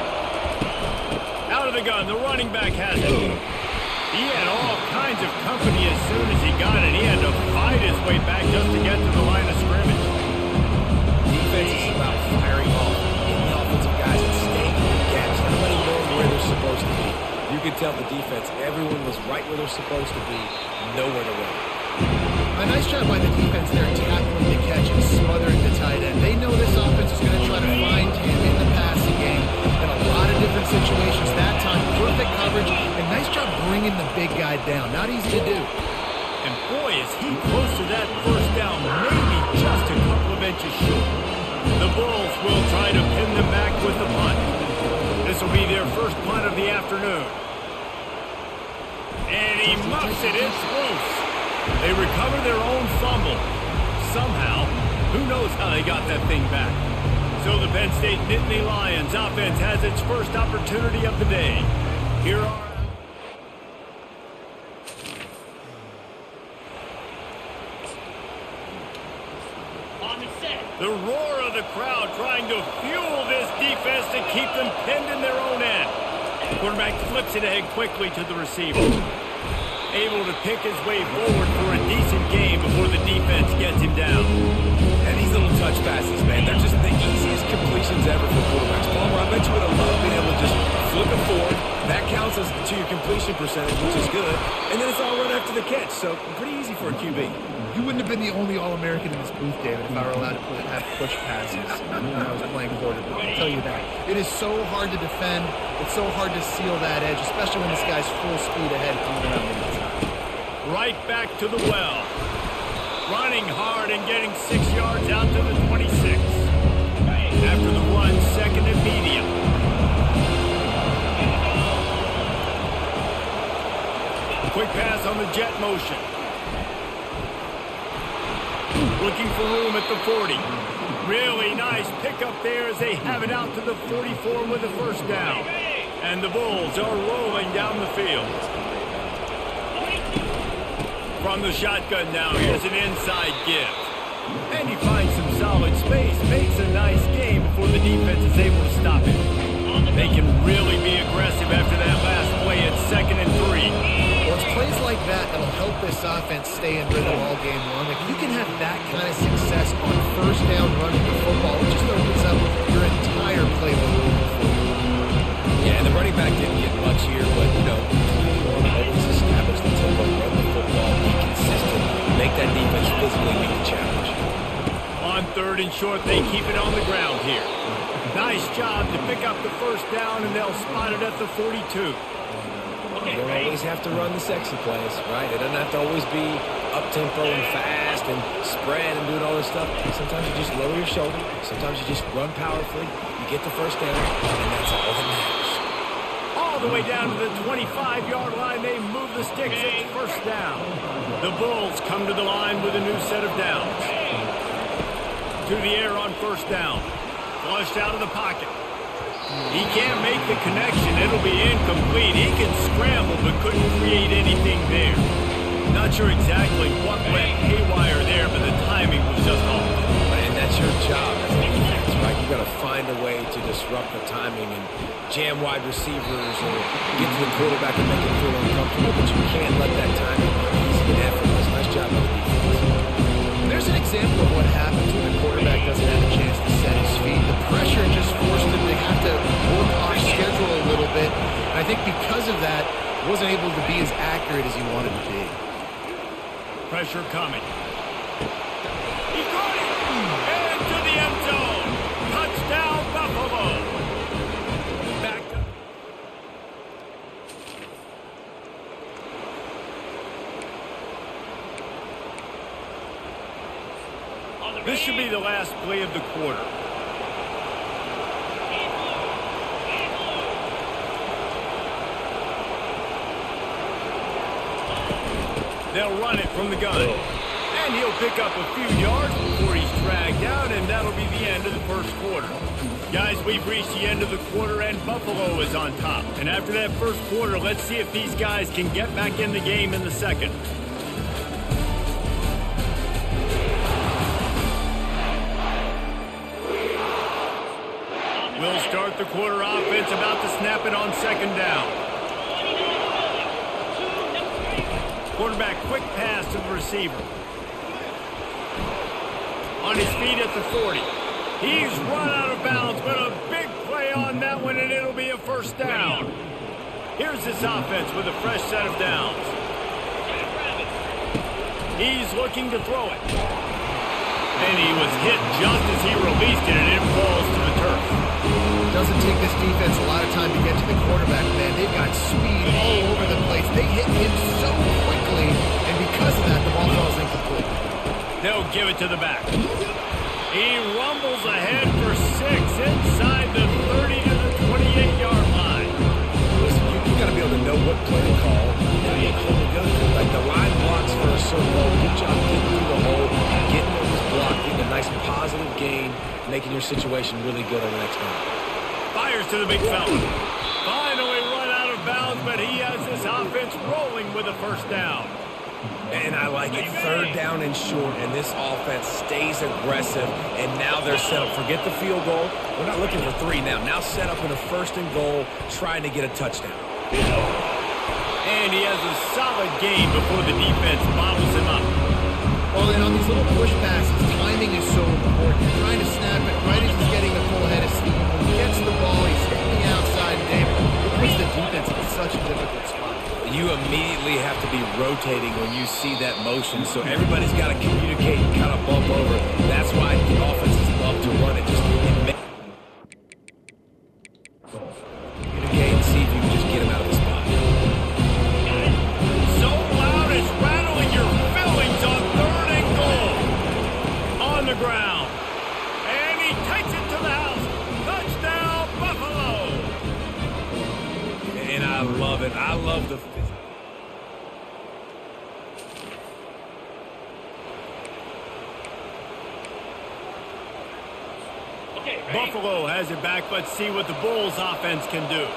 Out of the gun, the running back has it. He had all kinds of company as soon as he got it. He had to fight his way back just to get to the line of scrimmage. Defense is about firing off, hitting the offensive guys and staying in the gaps, not letting them know where they're supposed to be. You can tell the defense, everyone was right where they're supposed to be, nowhere to run. A nice job by the defense there, tackling the catch and smothering the tight end. They know this offense is going to try to find him in the passing game in a lot of different situations. That time, perfect coverage, and nice job bringing the big guy down. Not easy to do. And boy, is he close to that first down, maybe just a couple of inches short. The Bulls will try to pin them back with the punt. This will be their first punt of the afternoon. And he muffs it. It's loose. They recover their own fumble. Somehow, who knows how they got that thing back. So the Penn State Nittany Lions offense has its first opportunity of the day. Here are... On the set. the roar of the crowd trying to fuel this defense to keep them pinned in their own end. Quarterback flips it ahead quickly to the receiver. Able to pick his way forward for a decent game before the defense gets him down. And these little touch passes, man, they're just the easiest completions ever for quarterbacks. Palmer, I bet you would have loved being able to just flip it forward. That counts as to your completion percentage, which is good. And then it's all run after the catch, so pretty easy for a QB. You wouldn't have been the only All-American in this booth, David, if I were allowed to have push passes when I was playing quarterback. I'll tell you that. It is so hard to defend. It's so hard to seal that edge, especially when this guy's full speed ahead coming around the inside. Right back to the well. Running hard and getting 6 yards out to the 26. After the run, second and medium. Quick pass on the jet motion. Looking for room at the 40. Really nice pickup there as they have it out to the 44 with a first down. And the Bulls are rolling down the field. From the shotgun now, here's an inside give. And he finds some solid space, makes a nice game before the defense is able to stop it. They can really be aggressive after that last play at 2nd and 3. Well, it's plays like that that'll help this offense stay in rhythm all game long. If you can have that kind of success on first down running the football, it just opens up your entire playbook moving forward. Yeah, and the running back didn't get much here, but, you know, always establish the tempo, run the football, be consistent, make that defense physically meet the challenge. On 3rd and short, they keep it on the ground here. Nice job to pick up the first down, and they'll spot it at the 42. You don't always have to run the sexy plays, right? It doesn't have to always be up-tempo and fast and spread and doing all this stuff. Sometimes you just lower your shoulder. Sometimes you just run powerfully. You get the first down, and that's all that matters. All the way down to the 25-yard line, they move the sticks. It's first down. The Bulls come to the line with a new set of downs. To the air on first down. Flushed out of the pocket. He can't make the connection. It'll be incomplete. He can scramble but couldn't create anything there. Not sure exactly what went haywire there, but the timing was just off. And that's your job as a defense, right? You've got to find a way to disrupt the timing and jam wide receivers or get to the quarterback and make him feel uncomfortable, but you can't let that timing be easy and effortless. Nice job by the defense. There's an example of what happens when a quarterback doesn't have a chance to set his feet. The pressure just forced him to have to work off schedule a little bit. And I think because of that, wasn't able to be as accurate as he wanted to be. Pressure coming. He got it! Into the end zone. Touchdown, Buffalo. Back to... This should be the last play of the quarter. They'll run it from the gun. And he'll pick up a few yards before he's dragged down, and that'll be the end of the first quarter. Guys, we've reached the end of the quarter, and Buffalo is on top. And after that first quarter, let's see if these guys can get back in the game in the second. We'll start the quarter offense about to snap it on second down. Quarterback quick pass to the receiver. On his feet at the 40. He's run out of bounds, but a big play on that one, and it'll be a first down. Here's this offense with a fresh set of downs. He's looking to throw it. And he was hit just as he released it, and it falls to the turf. Doesn't take this defense a lot of time to get to the quarterback, man. They've got speed all over the place. They hit him so quickly, and because of that, the ball falls incomplete. They'll give it to the back. He rumbles ahead for 6 inside the 30 to the 28-yard line. Listen, you got to be able to know what play to call and what play to go to. Like the line blocks for a certain hole. Good job getting through the hole, getting what was blocked, getting a nice positive gain, making your situation really good on the next down. Fires to the big fella. Finally run out of bounds, but he has this offense rolling with a first down. And I like it. Third down and short, and this offense stays aggressive, and now they're set up. Forget the field goal. We're not looking for 3 now. Now set up in a first and goal, trying to get a touchdown. And he has a solid gain before the defense bottles him up. Well, and on these little push passes, timing is so important. You're trying to snap it right as he's getting the full head of steam. When he gets the ball, he's hitting the outside, David. It puts the defense in such a difficult spot. You immediately have to be rotating when you see that motion, so everybody's got to communicate and kind of bump over. That's why the offenses love to run it. Just communicate and see if you can just get him out of the spot. So loud it's rattling your fillings on 3rd and goal. On the ground. And he takes it to the house. Touchdown, Buffalo. And I love it. I love the... Buffalo has it back. Let's see what the Bulls offense can do.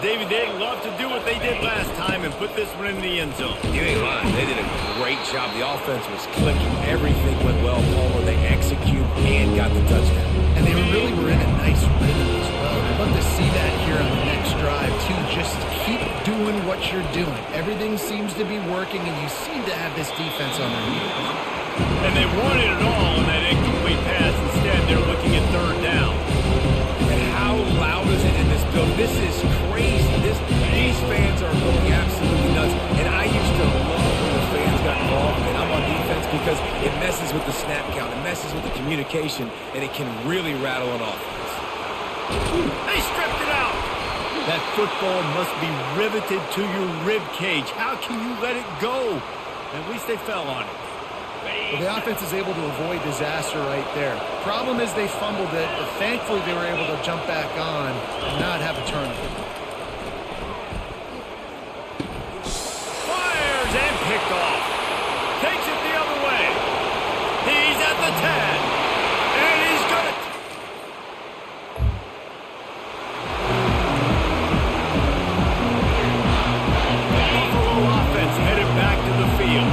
David, they'd love to do what they did last time and put this one in the end zone. You ain't lying. They did a great job. The offense was clicking. Everything went well. Palmer, they execute and got the touchdown. And they really were in a nice rhythm as well. I'd love to see that here on the next drive, too. Just keep doing what you're doing. Everything seems to be working, and you seem to have this defense on their heels. And they wanted it all on that incomplete pass. Instead, they're looking at 3rd down. And how loud is it in this building? This is crazy. These fans are going absolutely nuts. And I used to love when the fans got involved, and I'm on defense because it messes with the snap count. It messes with the communication, and it can really rattle an offense. They stripped it out. That football must be riveted to your rib cage. How can you let it go? At least they fell on it. Well, the offense is able to avoid disaster right there. Problem is they fumbled it, but thankfully they were able to jump back on and not have a turnover. Fires and picked off. Takes it the other way. He's at the 10. And he's got it. The Buffalo offense headed back to the field.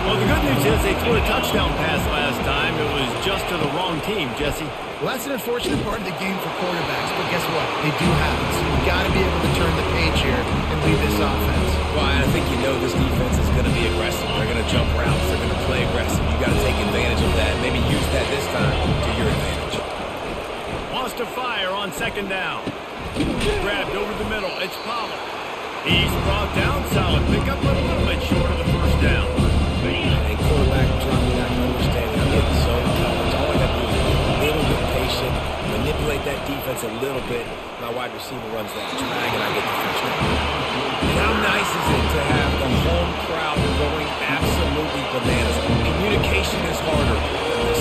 Well, the good news is they threw a touchdown pass last time. It was just to the wrong team, Jesse. Well, that's an unfortunate part of the game for quarterbacks, but guess what? They do happen, so you've got to be able to turn the page here and lead this offense. Well, I think you know this defense is going to be aggressive. They're going to jump routes. They're going to play aggressive. You got to take advantage of that. Maybe use that this time to your advantage. Wants to fire on second down. Grabbed over the middle. It's Pollard. He's brought down solid. Pick up a little bit short of the first down. And quarterback dropping that understanding. I'm getting zone coverage. All I got to do is be a little bit patient, manipulate that defense a little bit. My wide receiver runs that drag, and I get the first down. And how nice is it to have the home crowd going absolutely bananas? Communication is harder.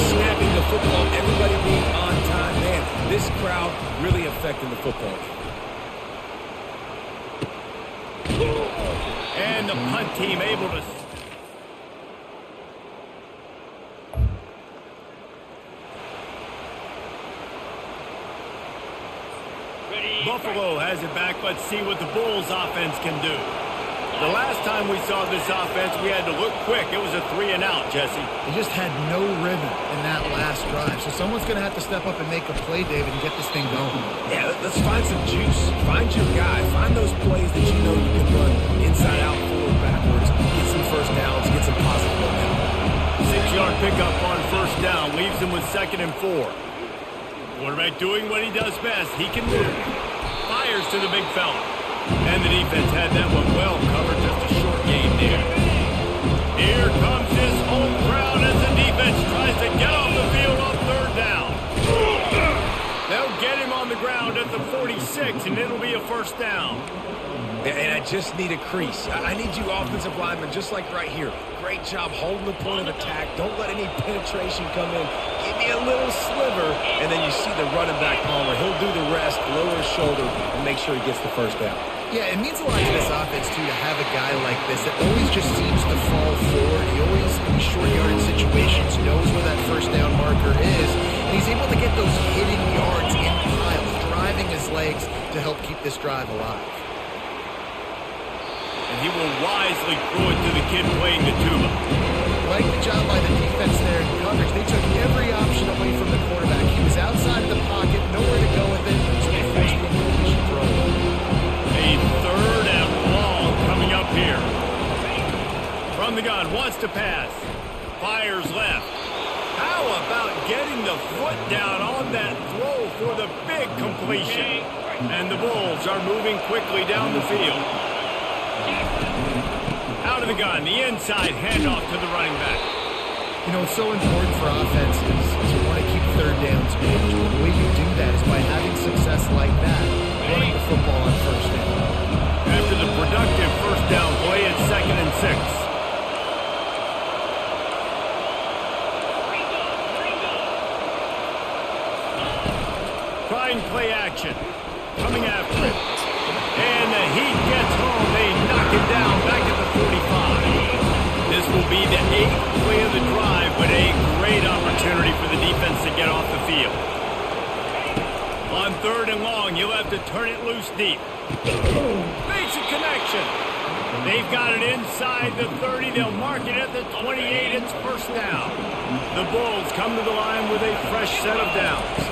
Snapping the football, everybody being on time. Man, this crowd really affecting the football game. And the punt team able to... Buffalo has it back. Let's see what the Bulls offense can do. The last time we saw this offense, we had to look quick. It was a 3-and-out, Jesse. They just had no rhythm in that last drive. So someone's going to have to step up and make a play, David, and get this thing going. Yeah, let's find some juice. Find your guy. Find those plays that you know you can run inside out, forward, backwards. Get some first downs. Get some positive momentum. 6-yard pickup on first down. Leaves him with 2nd and 4. Quarterback doing what he does best. He can move. Fires to the big fella. And the defense had that one well covered. Just a short game there. Here comes his home crowd as the defense tries to get off the field on 3rd down. They'll get him on the ground at the 46, and it'll be a first down. And I just need a crease. I need you offensive linemen, just like right here. Great job holding the point of attack. Don't let any penetration come in. Give me a little sliver, and then you see the running back, Palmer. He'll do the rest, lower his shoulder, and make sure he gets the first down. Yeah, it means a lot to this offense, too, to have a guy like this that always just seems to fall forward. He always, in these short yardage situations, knows where that first down marker is, and he's able to get those hidden yards in piles, driving his legs to help keep this drive alive. And he will wisely throw it to the kid playing the tuba. Like the job by the defense there in coverage. They took every option away from the quarterback. He was outside of the pocket, nowhere to go with it, so they forced the incompletion throw. A 3rd and long coming up here. From the gun, wants to pass. Fires left. How about getting the foot down on that throw for the big completion? And the Bulls are moving quickly down the field. Out of the gun, the inside handoff to the running back. You know, it's so important for offenses to want to keep 3rd downs manageable. The way you do that is by having success like that, running the football on first down. After the productive first down play, it's 2nd and 6. Trying play action. Coming after it. And the Heat gets home. They knock it down back at the 45. This will be the 8th play of the drive, but a great opportunity for the defense to get off the field. On 3rd and long, you'll have to turn it loose deep. Makes a connection. They've got it inside the 30. They'll mark it at the 28. It's first down. The Bulls come to the line with a fresh set of downs.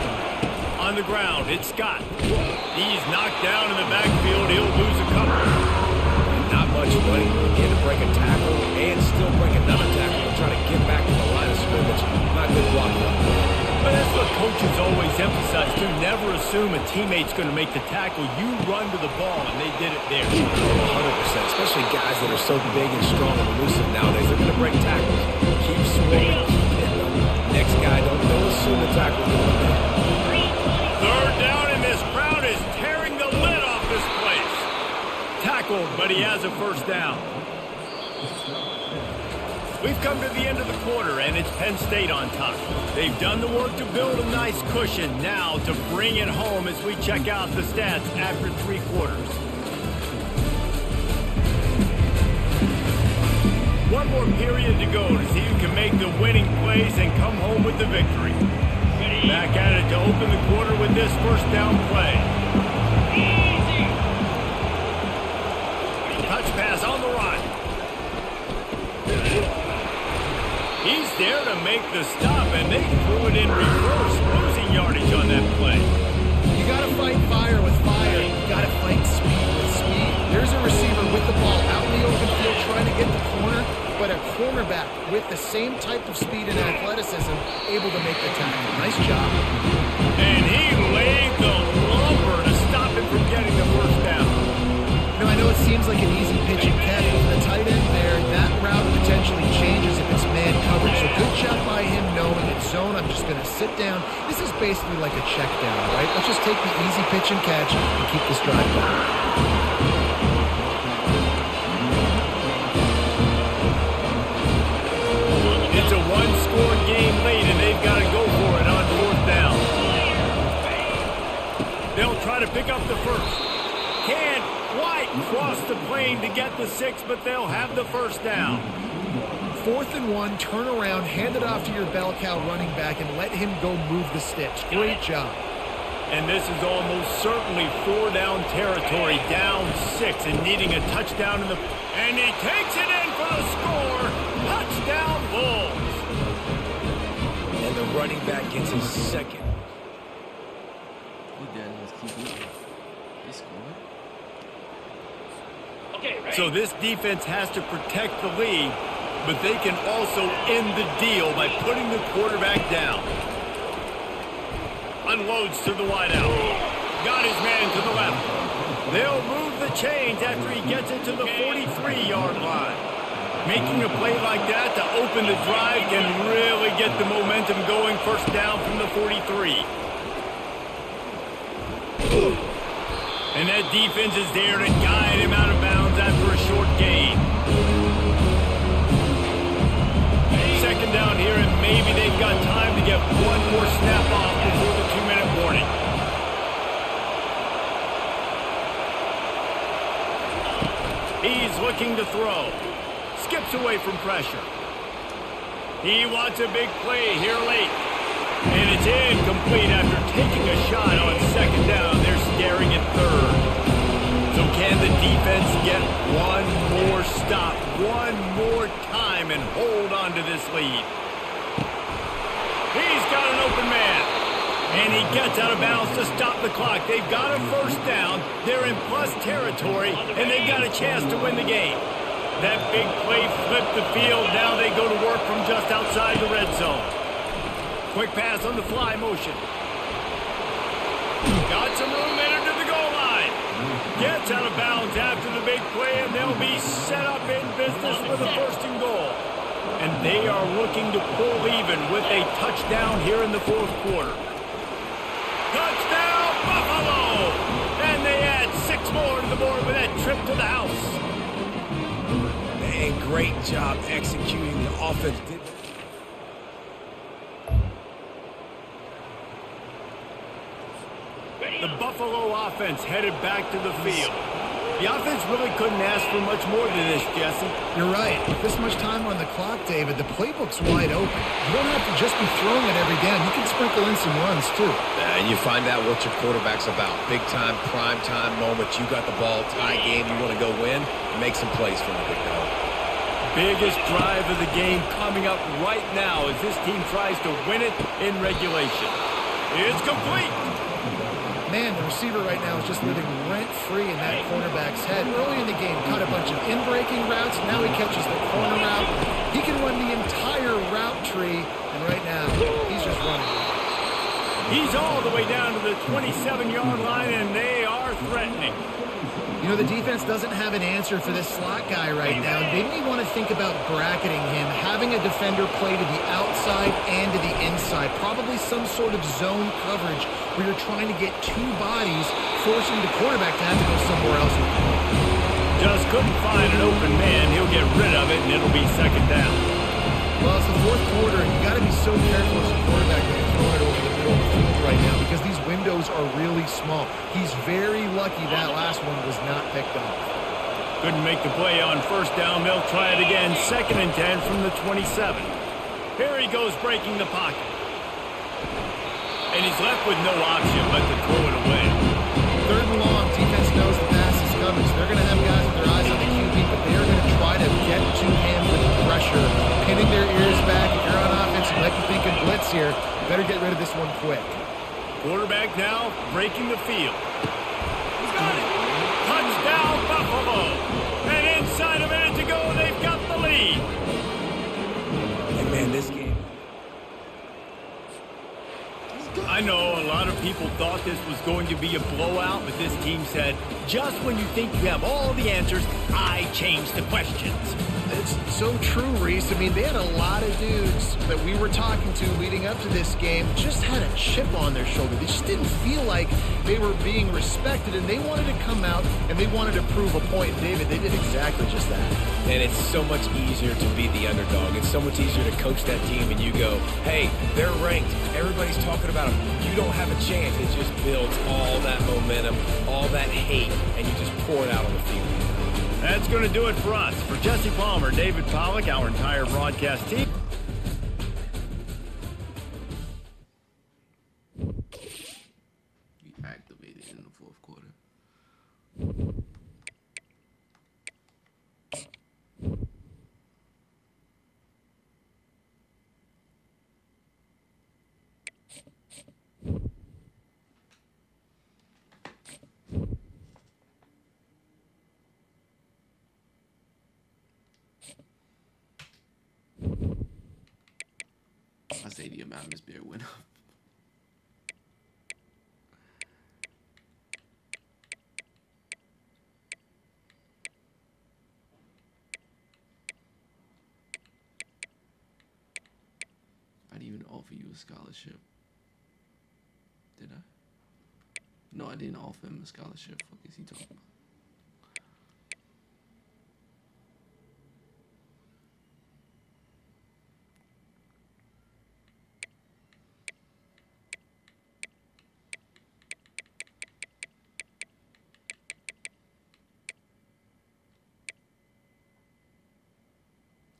On the ground, it's Scott. He's knocked down in the backfield. He'll lose a couple. Not much money. He had to break a tackle and still break another tackle and try to get back to the line of scrimmage. Not good blocking up there. But that's what coaches always emphasize, too. Never assume a teammate's going to make the tackle. You run to the ball, and they did it there. 100%, especially guys that are so big and strong and elusive nowadays. They're going to break tackles. Keep swinging, keep hitting them. Next guy, don't assume the tackle's going to be. 3rd down, and this crowd is tearing the lid off this place. Tackled, but he has a first down. We've come to the end of the quarter, and it's Penn State on top. They've done the work to build a nice cushion. Now to bring it home as we check out the stats after 3 quarters. One more period to go to see who can make the winning plays and come home with the victory. Back at it to open the quarter with this first down play. Touch pass on the run. He's there to make the stop, and they threw it in reverse, losing yardage on that play. You got to fight fire with fire. You got to fight speed with speed. There's a receiver with the ball out in the but a cornerback with the same type of speed and athleticism able to make the tackle. Nice job. And he laid the lumber to stop him from getting the first down. You know, I know it seems like an easy pitch and catch, but for the tight end there, that route potentially changes if it's man coverage. So good job by him knowing it's zone. I'm just going to sit down. This is basically like a check down, right? Let's just take the easy pitch and catch and keep this drive going. It's a one-score game late, and they've got to go for it on fourth down. They'll try to pick up the first. Can't quite cross the plane to get the 6, but they'll have the first down. 4th and 1, turn around, hand it off to your bell cow running back, and let him go move the sticks. Great job. And this is almost certainly 4-down territory, down 6, and needing a touchdown in the... And he takes it in for the score. Touchdown, Bulls. And the running back gets his second. Look at him, let's keep moving. They scored. Okay, ready? So this defense has to protect the lead, but they can also end the deal by putting the quarterback down. Unloads to the wideout. Got his man to the left. They'll move the chains after he gets it to the 43-yard line. Making a play like that to open the drive can really get the momentum going. First down from the 43. And that defense is there to guide him out of bounds after a short gain. Second down here, and maybe they've got time to get one more snap off before the 2-minute warning. He's looking to throw. Skips away from pressure. He wants a big play here late. And it's incomplete after taking a shot on second down. They're staring at third. So can the defense get one more stop, one more time, and hold on to this lead? He's got an open man. And he gets out of bounds to stop the clock. They've got a first down. They're in plus territory, and they've got a chance to win the game. That big play flipped the field. Now they go to work from just outside the red zone. Quick pass on the fly motion. Got some room entered to the goal line. Gets out of bounds after the big play, and they'll be set up in business with a first and goal. And they are looking to pull even with a touchdown here in the fourth quarter. Touchdown, Buffalo! And they add 6 more to the board with that trip to the house. Man, great job executing the offense. The Buffalo offense headed back to the field. The offense really couldn't ask for much more than this, Jesse. You're right. With this much time on the clock, David, the playbook's wide open. You don't have to just be throwing it every down. You can sprinkle in some runs, too. And you find out what your quarterback's about. Big time, prime time moment. You got the ball, tie game, you want to go win, make some plays for the big dog. Biggest drive of the game coming up right now as this team tries to win it in regulation. It's complete. Man, the receiver right now is just living rent-free in that cornerback's head. Early in the game, caught a bunch of in-breaking routes. Now he catches the corner route. He can run the entire route tree, and right now, he's just running. He's all the way down to the 27-yard line, and they are threatening. You know, the defense doesn't have an answer for this slot guy right now. They may want to think about bracketing him, having a defender play to the outside and to the inside. Probably some sort of zone coverage where you're trying to get 2 bodies, forcing the quarterback to have to go somewhere else with the ball. Just couldn't find an open man. He'll get rid of it, and it'll be second down. Well, it's the fourth quarter, and you got to be so careful as a quarterback when you're throwing it over the middle of the field right now because these windows are really small. He's very lucky that last one was not picked off. Couldn't make the play on first down. They'll try it again. 2nd and 10 from the 27. Here he goes breaking the pocket. And he's left with no option but to throw it away. 3rd and long. Defense knows the pass is coming, so they're going to have guys with their eyes on the QB, but they're going to try to get to him with pressure, pinning their ears back. If you're on offense, you might be thinking blitz here. Better get rid of this one quick. Quarterback now breaking the field. He's got it. Touchdown, Buffalo. And inside a minute to go, they've got the lead. this was going to be a blowout, but this team said, just when you think you have all the answers, I change the questions. It's so true, Reese. I mean, they had a lot of dudes that we were talking to leading up to this game just had a chip on their shoulder. They just didn't feel like they were being respected, and they wanted to come out and they wanted to prove a point. And David, they did exactly just that. And it's so much easier to be the underdog. It's so much easier to coach that team and you go, hey, they're ranked. Everybody's talking about them. You don't have a chance. It just builds all that momentum, all that hate, and you just pour it out on the field. That's going to do it for us. For Jesse Palmer, David Pollack, our entire broadcast team. He activated in the fourth quarter. I say the atmosphere went up. I didn't even offer you a scholarship. Did I? No, I didn't offer him a scholarship. What is he talking about?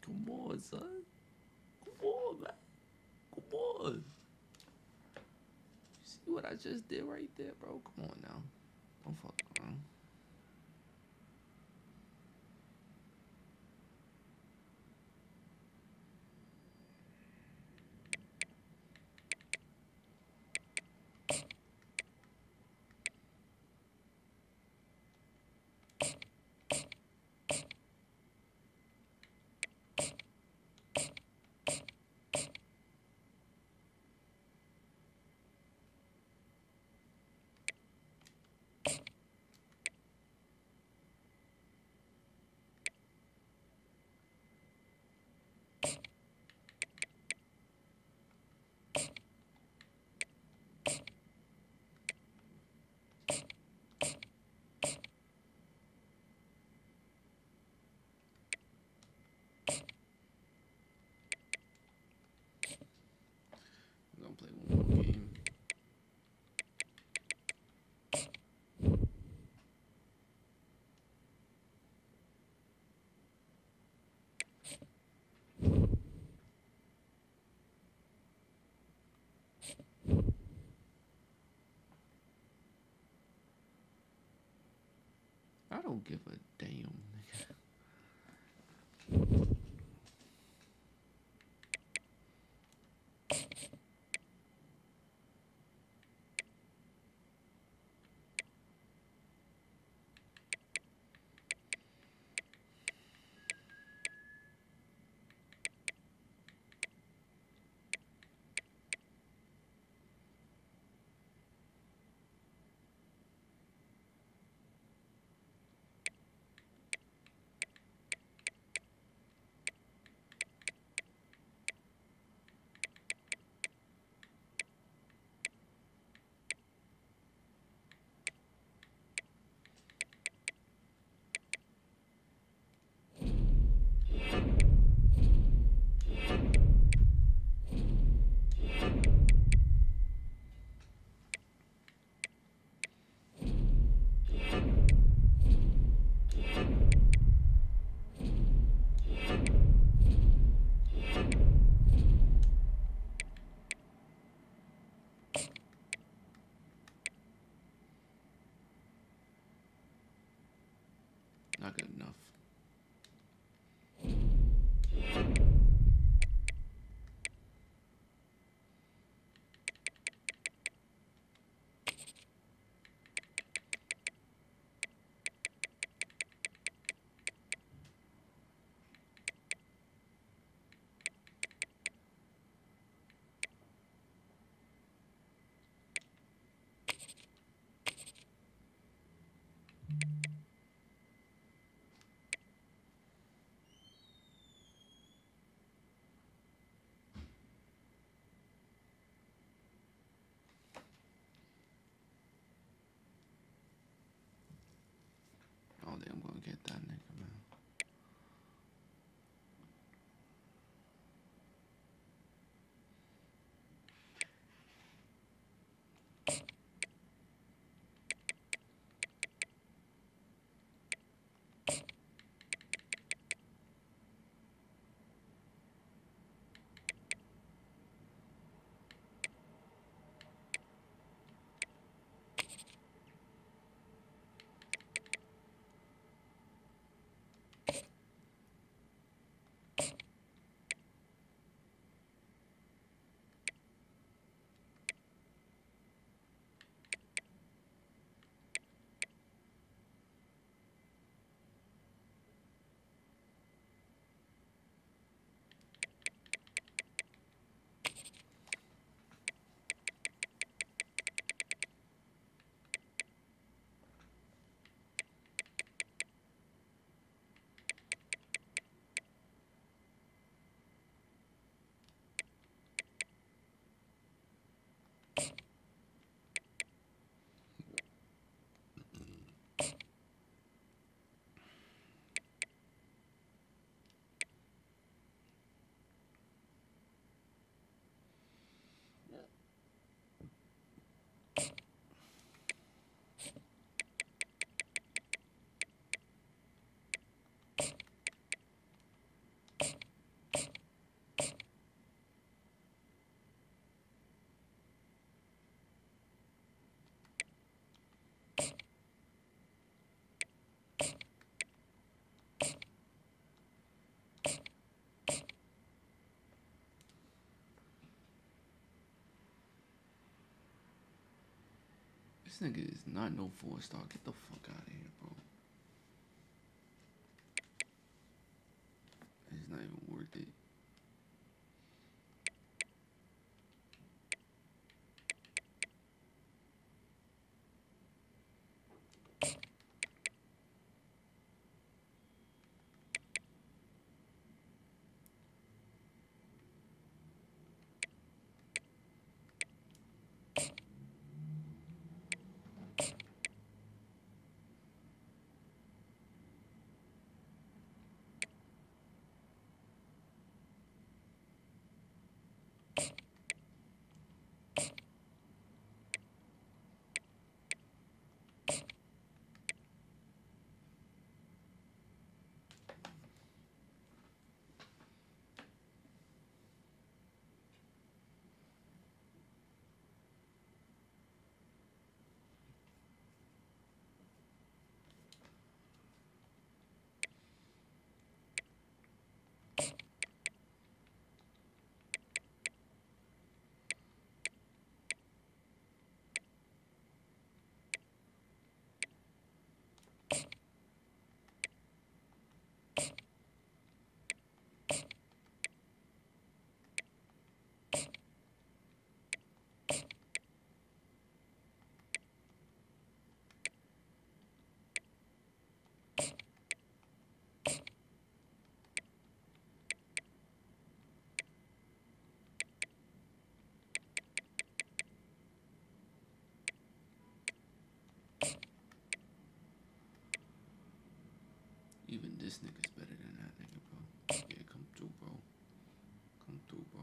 Come on, son. Come on, man. Come on. You see what I just did right there, bro? Come on now. Don't fuck around. We're gonna play one more game. I don't give a damn, nigga. Not good enough. get that nigga, man. This nigga is not no 4-star. Get the fuck out of here, bro. It's not even worth it. Even this nigga's better than that nigga, bro. Yeah, come through, bro. Come through, bro.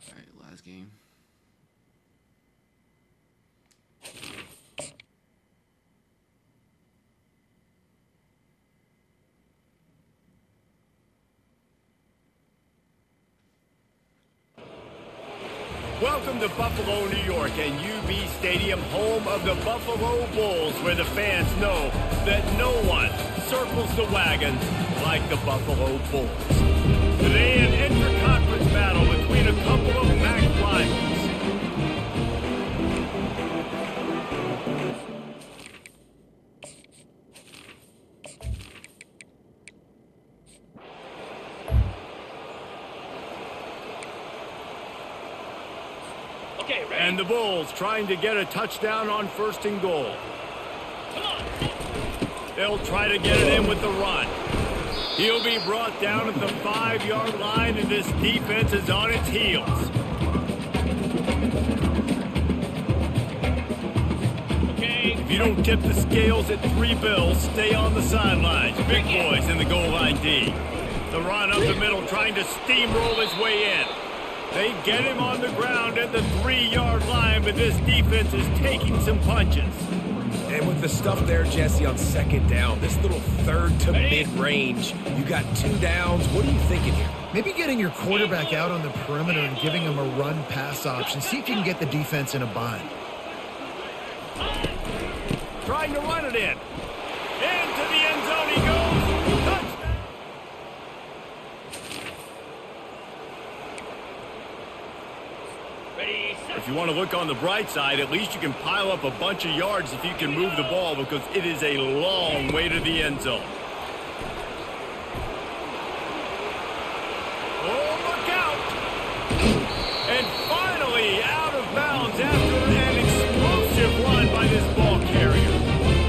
Alright, last game. Welcome to Buffalo, New York, and UB Stadium, home of the Buffalo Bulls, where the fans know that no one circles the wagons like the Buffalo Bulls. Today, an interconference battle between a couple of MAC rivals. Okay, Okay, ready? And the Bulls trying to get a touchdown on 1st and goal. Come on. They'll try to get it in with the run. He'll be brought down at the 5-yard line, and this defense is on its heels. Okay. If you don't tip the scales at 3 bills, stay on the sidelines. Big boys in the goal line D. The run up the middle, trying to steamroll his way in. They get him on the ground at the 3-yard line, but this defense is taking some punches. And with the stuff there, Jesse, on 2nd down, this little 3rd to mid-range, you got 2 downs. What are you thinking here? Maybe getting your quarterback out on the perimeter and giving him a run-pass option. See if you can get the defense in a bind. Trying to run it in. Into the end zone he goes. Touchdown. Ready, set. If you want to look on the bright side, at least you can pile up a bunch of yards if you can move the ball, because it is a long way to the end zone. Oh, look out! And finally out of bounds after an explosive run by this ball carrier.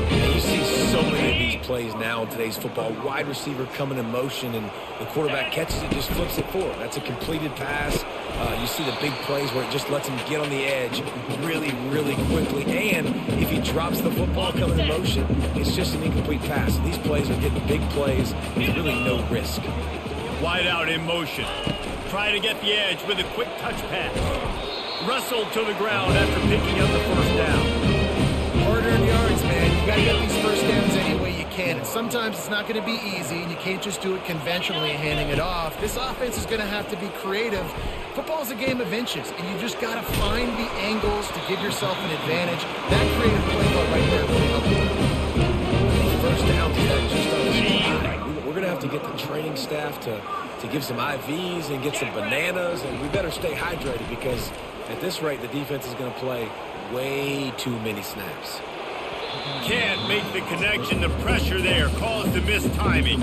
And you see so many of these plays now in today's football. Wide receiver coming in motion, and the quarterback catches it, just flips it forward. That's a completed pass. You see the big plays where it just lets him get on the edge really, really quickly. And if he drops the football coming in motion, it's just an incomplete pass. These plays are getting big plays with really no risk. Wide out in motion. Try to get the edge with a quick touch pass. Wrestled to the ground after picking up the 1st down. Hard-earned yards, man. You got to get these first downs any way you can. And sometimes it's not going to be easy, and you can't just do it conventionally handing it off. This offense is going to have to be creative. Football's a game of inches, and you just got to find the angles to give yourself an advantage. That creative play call right there really helped you. These first downs is that just on the slide. We're going to have to get the training staff to give some IVs and get some bananas, and we better stay hydrated, because at this rate, the defense is going to play way too many snaps. Can't make the connection. The pressure there caused the missed timing.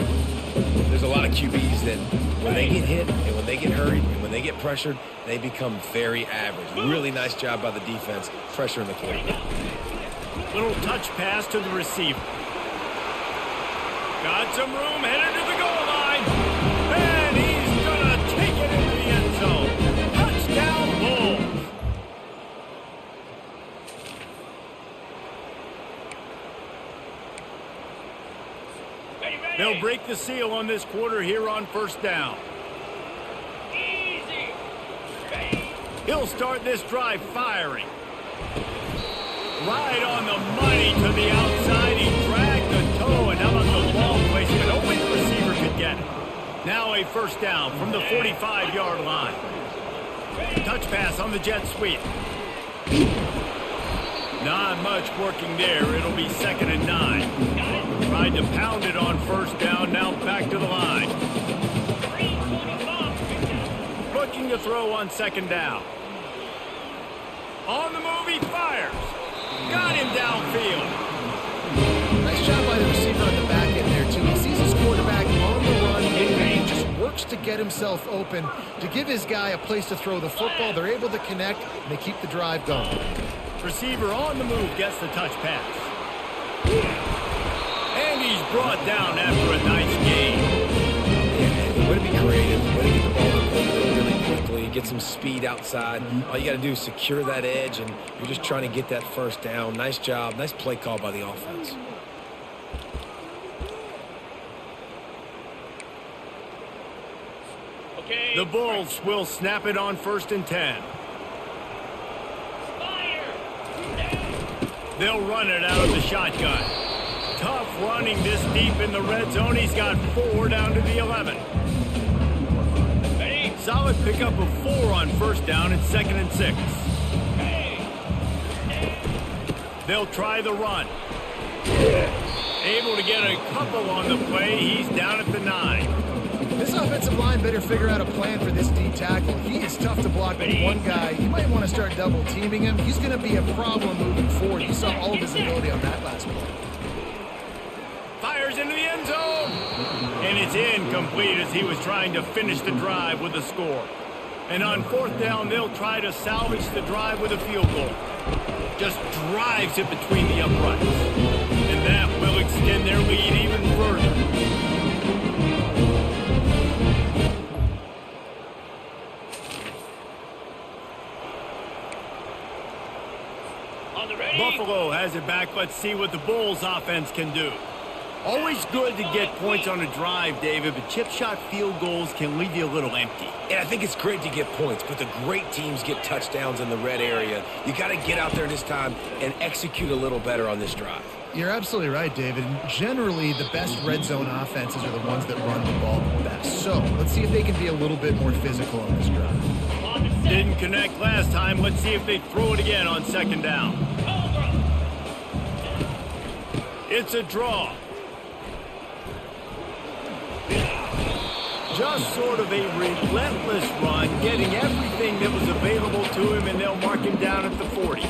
There's a lot of QBs that when they get hit and when they get hurried and when they get pressured, they become very average. Really nice job by the defense, pressuring the quarterback. Little touch pass to the receiver. Got some room, headed to the goal line. And he's going to take it into the end zone. Touchdown, Bulls. Ready, ready. They'll break the seal on this quarter here on 1st down. Easy. Ready. He'll start this drive firing. Right on the money to the outside. He dragged the toe, and how about the ball placement? Only the receiver could get it. Now a 1st down from the 45-yard line. Touch pass on the jet sweep. Not much working there. It'll be 2nd and 9. Tried to pound it on 1st down. Now back to the line. Looking to throw on 2nd down. On the move, he fires. Got him downfield. Nice job by the receiver on the back end there, too. He sees his quarterback on the run, and he just works to get himself open, to give his guy a place to throw the football. They're able to connect, and they keep the drive going. Receiver on the move gets the touch pass. And he's brought down after a nice gain. Yeah, way to be creative, way to get the ball to the field really quickly, get some speed outside. All you got to do is secure that edge, and you're just trying to get that 1st down. Nice job, nice play call by the offense. Okay. The Bulls will snap it on 1st and 10. Fire. Down. They'll run it out of the shotgun. Tough running this deep in the red zone. He's got 4 down to the 11. Ready. Solid pickup of 4 on 1st down and 2nd and 6. Hey. They'll try the run. Able to get a couple on the play. He's down at the 9. This offensive line better figure out a plan for this D tackle. He is tough to block with one guy. You might want to start double teaming him. He's going to be a problem moving forward. You saw all of his ability on that last play. Fires into the end zone. And it's incomplete as he was trying to finish the drive with a score. And on 4th down, they'll try to salvage the drive with a field goal. Just drives it between the uprights. And that will extend their lead even further. On the ready. Buffalo has it back. Let's see what the Bulls offense can do. Always good to get points on a drive, David, but chip shot field goals can leave you a little empty. And I think it's great to get points, but the great teams get touchdowns in the red area. You got to get out there this time and execute a little better on this drive. You're absolutely right, David. Generally, the best red zone offenses are the ones that run the ball the best. So let's see if they can be a little bit more physical on this drive. On the set. Didn't connect last time. Let's see if they throw it again on 2nd down. It's a draw. Just sort of a relentless run, getting everything that was available to him, and they'll mark him down at the 40.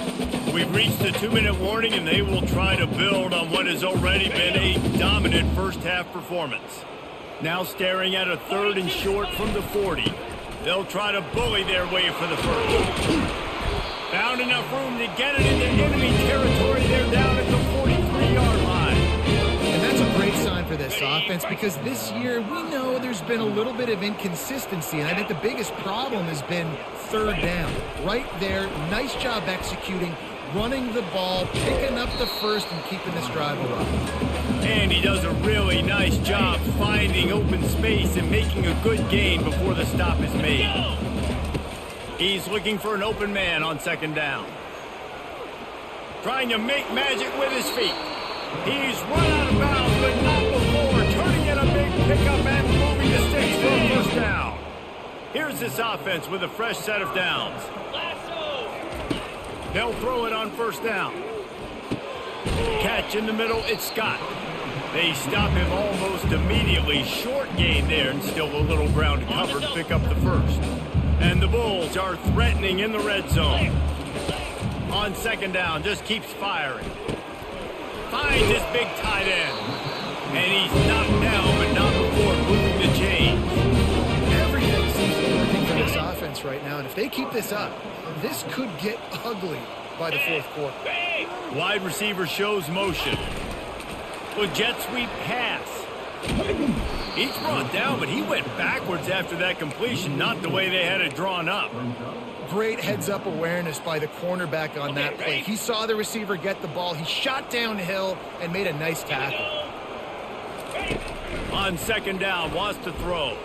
We've reached the 2-minute warning, and they will try to build on what has already been a dominant first-half performance. Now staring at a 3rd and short from the 40. They'll try to bully their way for the first. Found enough room to get it into enemy territory. They're down at the 43-yard line. And that's a great sign for this offense because this year we know there's been a little bit of inconsistency, and I think the biggest problem has been 3rd down. Right there, nice job executing, running the ball, picking up the first, and keeping this drive alive. And he does a really nice job finding open space and making a good gain before the stop is made. He's looking for an open man on 2nd down. Trying to make magic with his feet. He's run out of bounds, but not before. Turning in a big pickup and moving the sticks for a 1st down. Here's this offense with a fresh set of downs. Lasso. They'll throw it on 1st down. Catch in the middle, it's Scott. They stop him almost immediately. Short gain there, and still a little ground to cover to pick up the first. And the Bulls are threatening in the red zone. On 2nd down, just keeps firing. Finds his big tight end. And he's knocked down, but not before moving the chains. Everything seems to be working for this offense right now, and if they keep this up, this could get ugly by the 4th quarter. Bang. Wide receiver shows motion. With jet sweep pass. He's brought down, but he went backwards after that completion, not the way they had it drawn up. Great heads-up awareness by the cornerback on that play. He saw the receiver get the ball. He shot downhill and made a nice tackle. On 2nd down, wants to throw.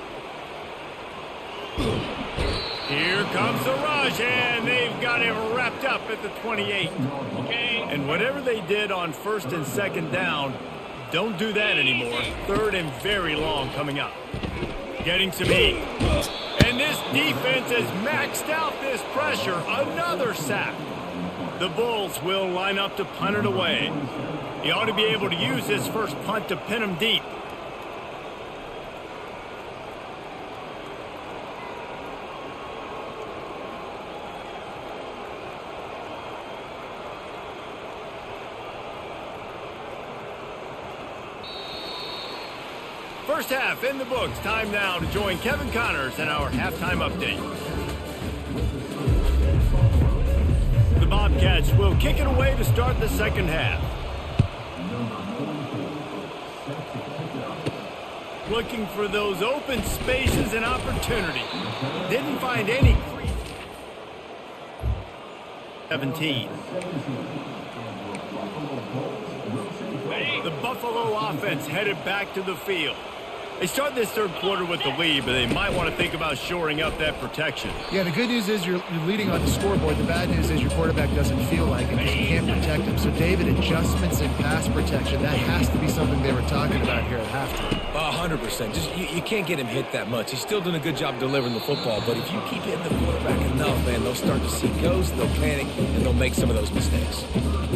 Here comes the rush, and they've got him wrapped up at the 28. Okay. And whatever they did on 1st and 2nd down, don't do that anymore. 3rd and very long coming up. Getting some heat. And this defense has maxed out this pressure. Another sack. The Bulls will line up to punt it away. He ought to be able to use his first punt to pin him deep. First half in the books. Time now to join Kevin Connors in our halftime update. The Bobcats will kick it away to start the 2nd half. Looking for those open spaces and opportunity. Didn't find any. 17. The Buffalo offense headed back to the field. They start this 3rd quarter with the lead, but they might want to think about shoring up that protection. Yeah, the good news is you're leading on the scoreboard. The bad news is your quarterback doesn't feel like it because you can't protect him. So, David, adjustments in pass protection, that has to be something they were talking about here at halftime. 100%. Just you can't get him hit that much. He's still doing a good job delivering the football, but if you keep hitting the quarterback enough, man, they'll start to see ghosts, they'll panic, and they'll make some of those mistakes.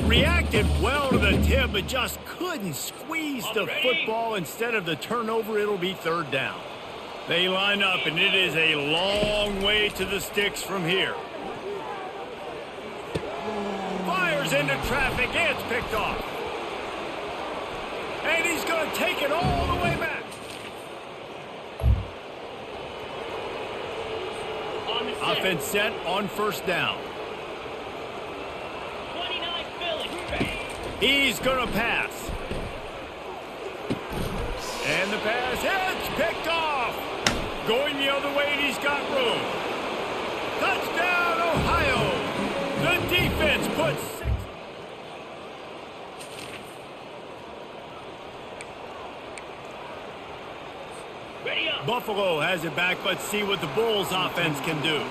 Reacted well to the tip, but just couldn't squeeze the football. Instead of the turnover, it'll be 3rd down. They line up, and it is a long way to the sticks from here. Fires into traffic. It's picked off. And he's going to take it all the way back. On the Offense set on first down. 29 Philly. He's going to pass. And the pass hits, picked off. Going the other way, and he's got room. Touchdown, Ohio. The defense puts 6. Ready up. Buffalo has it back. Let's see what the Bulls offense can do.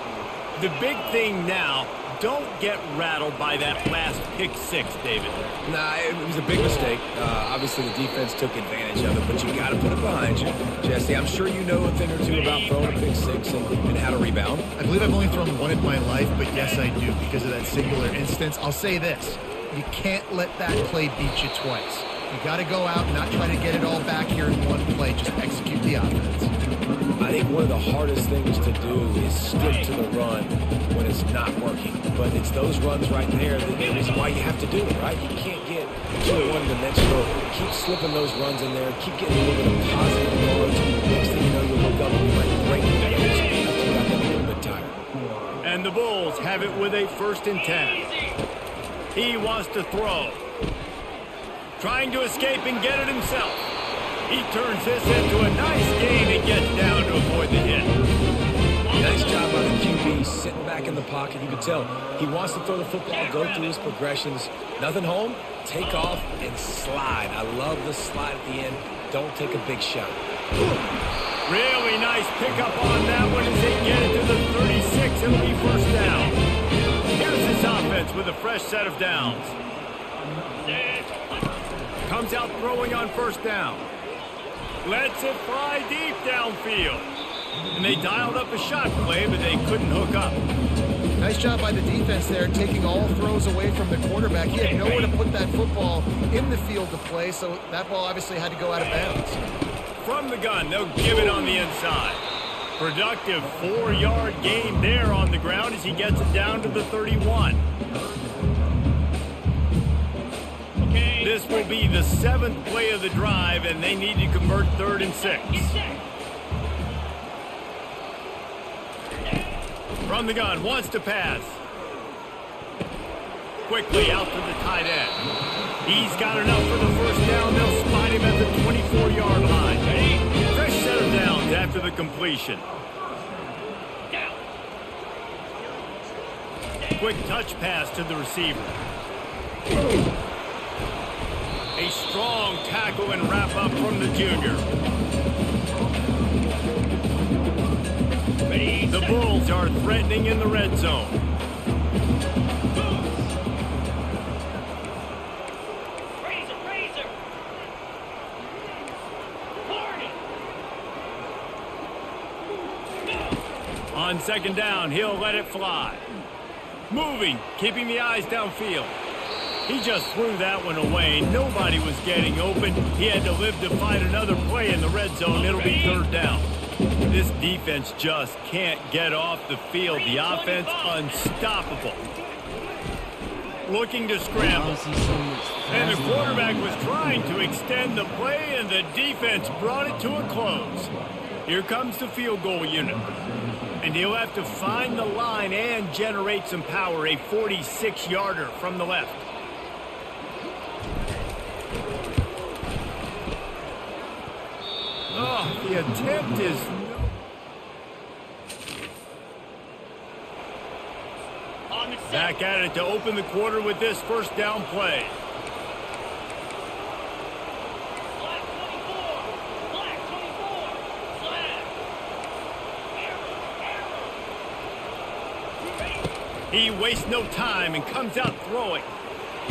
The big thing now, don't get rattled by that last pick six, David. Nah, it was a big mistake. Obviously, the defense took advantage of it, but you got to put it behind you. Jesse, I'm sure you know a thing or two about throwing a pick six and how to rebound. I believe I've only thrown one in my life, but yes, I do because of that singular instance. I'll say this. You can't let that play beat you twice. You got to go out and not try to get it all back here in one play. Just execute the offense. I think one of the hardest things to do is stick to the run when it's not working. But it's those runs right there that is why you have to do it, right? You can't get too one-dimensional. Keep slipping those runs in there. Keep getting a little bit of positive yards. Next thing you know, you'll look up and you might break the edge after you got them a little bit tired. And the Bulls have it with a 1st and 10. He wants to throw. Trying to escape and get it himself. He turns this into a nice gain and gets down to avoid the hit. Nice job by the QB sitting back in the pocket. You can tell he wants to throw the football, go through his progressions. Nothing home, take off, and slide. I love the slide at the end. Don't take a big shot. Really nice pickup on that one as they get it to the 36 and leave first down. Here's his offense with a fresh set of downs. Comes out throwing on first down. Lets it fly deep downfield. And they dialed up a shot play, but they couldn't hook up. Nice job by the defense there, taking all throws away from the quarterback. He had nowhere to put that football in the field to play, so that ball obviously had to go out of bounds. From the gun, they'll give it on the inside. Productive 4-yard gain there on the ground as he gets it down to the 31. This will be the 7th play of the drive, and they need to convert 3rd and 6. From the gun, wants to pass. Quickly out to the tight end. He's got enough for the first down. They'll spot him at the 24-yard line. Fresh set of downs after the completion. Quick touch pass to the receiver. A strong tackle and wrap up from the junior. The Bulls are threatening in the red zone. Razor. On 2nd down, he'll let it fly. Moving, keeping the eyes downfield. He just threw that one away. Nobody was getting open. He had to live to fight another play in the red zone. It'll be 3rd down. This defense just can't get off the field. The offense unstoppable. Looking to scramble. And the quarterback was trying to extend the play, and the defense brought it to a close. Here comes the field goal unit. And he'll have to find the line and generate some power. A 46-yarder from the left. Oh, the attempt is... Back at it to open the quarter with this 1st down play. Black 24. Flag. Arrow. He wastes no time and comes out throwing.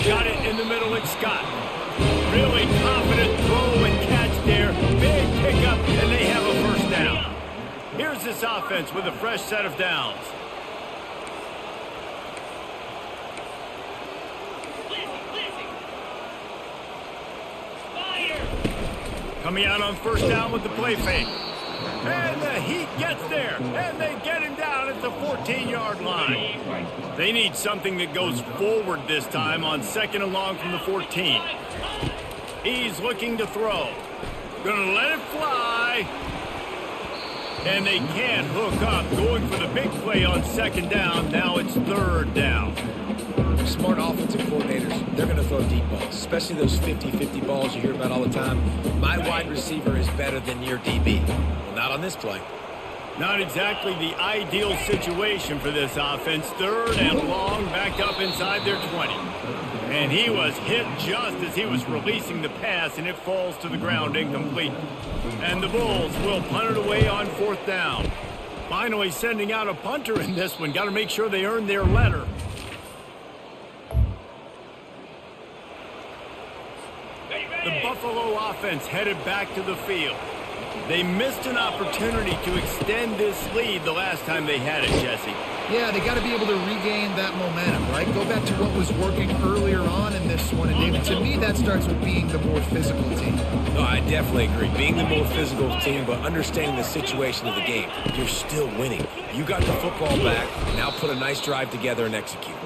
Got it in the middle, it's Scott. Really confident throw and catch there. Big pickup, and they have a 1st down. Here's this offense with a fresh set of downs. Coming out on 1st down with the play fake. And the Heat gets there, and they get him down at the 14-yard line. They need something that goes forward this time on 2nd and long from the 14. He's looking to throw. Gonna let it fly. And they can't hook up. Going for the big play on second down. Now it's third down. Smart offensive coordinators, they're going to throw deep balls, especially those 50-50 balls you hear about all the time. My wide receiver is better than your DB. Well, not on this play. Not exactly the ideal situation for this offense. Third and long, back up inside their 20. And he was hit just as he was releasing the pass, and it falls to the ground incomplete. And the Bulls will punt it away on fourth down. Finally sending out a punter in this one. Got to make sure they earn their letter. The Buffalo offense headed back to the field. They missed an opportunity to extend this lead the last time they had it, Jesse. Yeah, they got to be able to regain that momentum, right? Go back to what was working earlier on in this one. And, David, to me, that starts with being the more physical team. No, I definitely agree. Being the more physical team, but understanding the situation of the game. You're still winning. You got the football back. Now put a nice drive together and execute.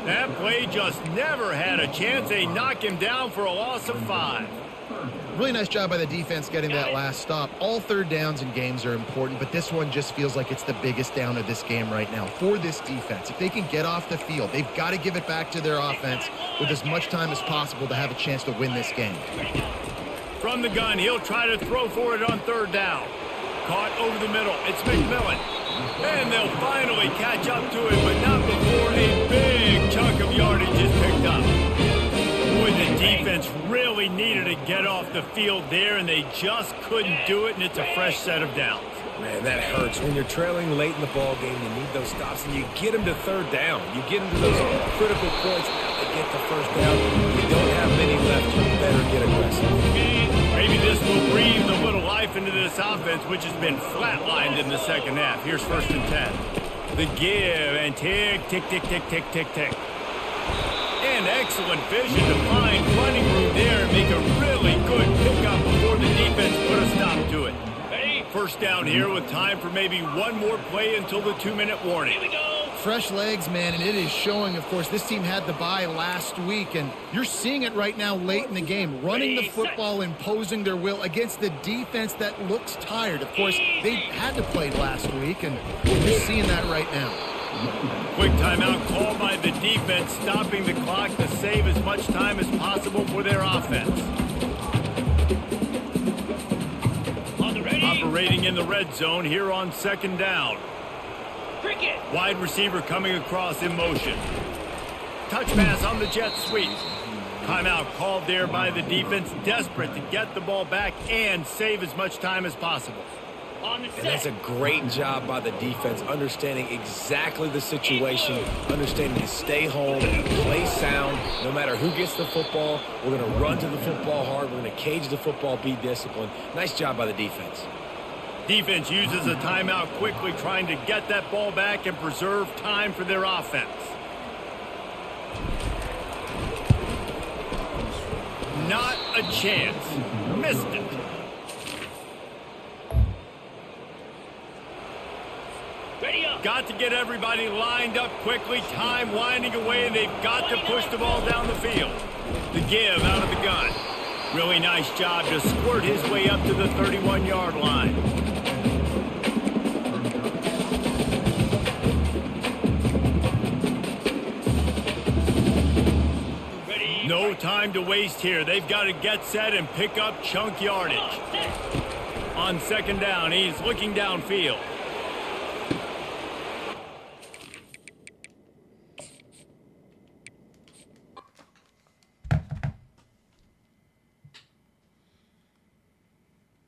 That play just never had a chance. They knock him down for a loss of 5. Really nice job by the defense getting that last stop. All third downs in games are important, but this one just feels like it's the biggest down of this game right now for this defense. If they can get off the field, they've got to give it back to their offense with as much time as possible to have a chance to win this game. From the gun, he'll try to throw for it on third down. Caught over the middle. It's McMillan. And they'll finally catch up to him, but not before a big chunk of yardage is picked up. Boy, the defense really needed to get off the field there, and they just couldn't do it, and it's a fresh set of downs. Man, that hurts. When you're trailing late in the ball game, you need those stops, and you get them to third down. You get them to those critical points to get the first down. You don't have many left. You better get aggressive. Maybe this will breathe a little life into this offense, which has been flatlined in the second half. Here's 1st and 10. The give, and tick, tick, tick, tick, tick, tick, tick. And excellent vision to find running room there and make a really good pickup before the defense put a stop to it. First down here with time for maybe one more play until the 2-minute warning. Here we go. Fresh legs, man, and it is showing, of course, this team had the bye last week, and you're seeing it right now late in the game, running the football, imposing their will against the defense that looks tired. Of course, they had to play last week, and you're seeing that right now. Quick timeout called by the defense, stopping the clock to save as much time as possible for their offense. Operating in the red zone here on second down. Cricket. Wide receiver coming across in motion. Touch pass on the jet sweep. Timeout called there by the defense, desperate to get the ball back and save as much time as possible. On the And that's a great job by the defense, understanding exactly the situation, understanding to stay home, play sound. No matter who gets the football, we're going to run to the football hard. We're going to cage the football, be disciplined. Nice job by the defense. Defense uses a timeout quickly, trying to get that ball back and preserve time for their offense. Not a chance. Missed it. Ready up. Got to get everybody lined up quickly. Time winding away, and they've got to push the ball down the field. The give out of the gun. Really nice job to squirt his way up to the 31-yard line. No time to waste here. They've got to get set and pick up chunk yardage. On second down, he's looking downfield.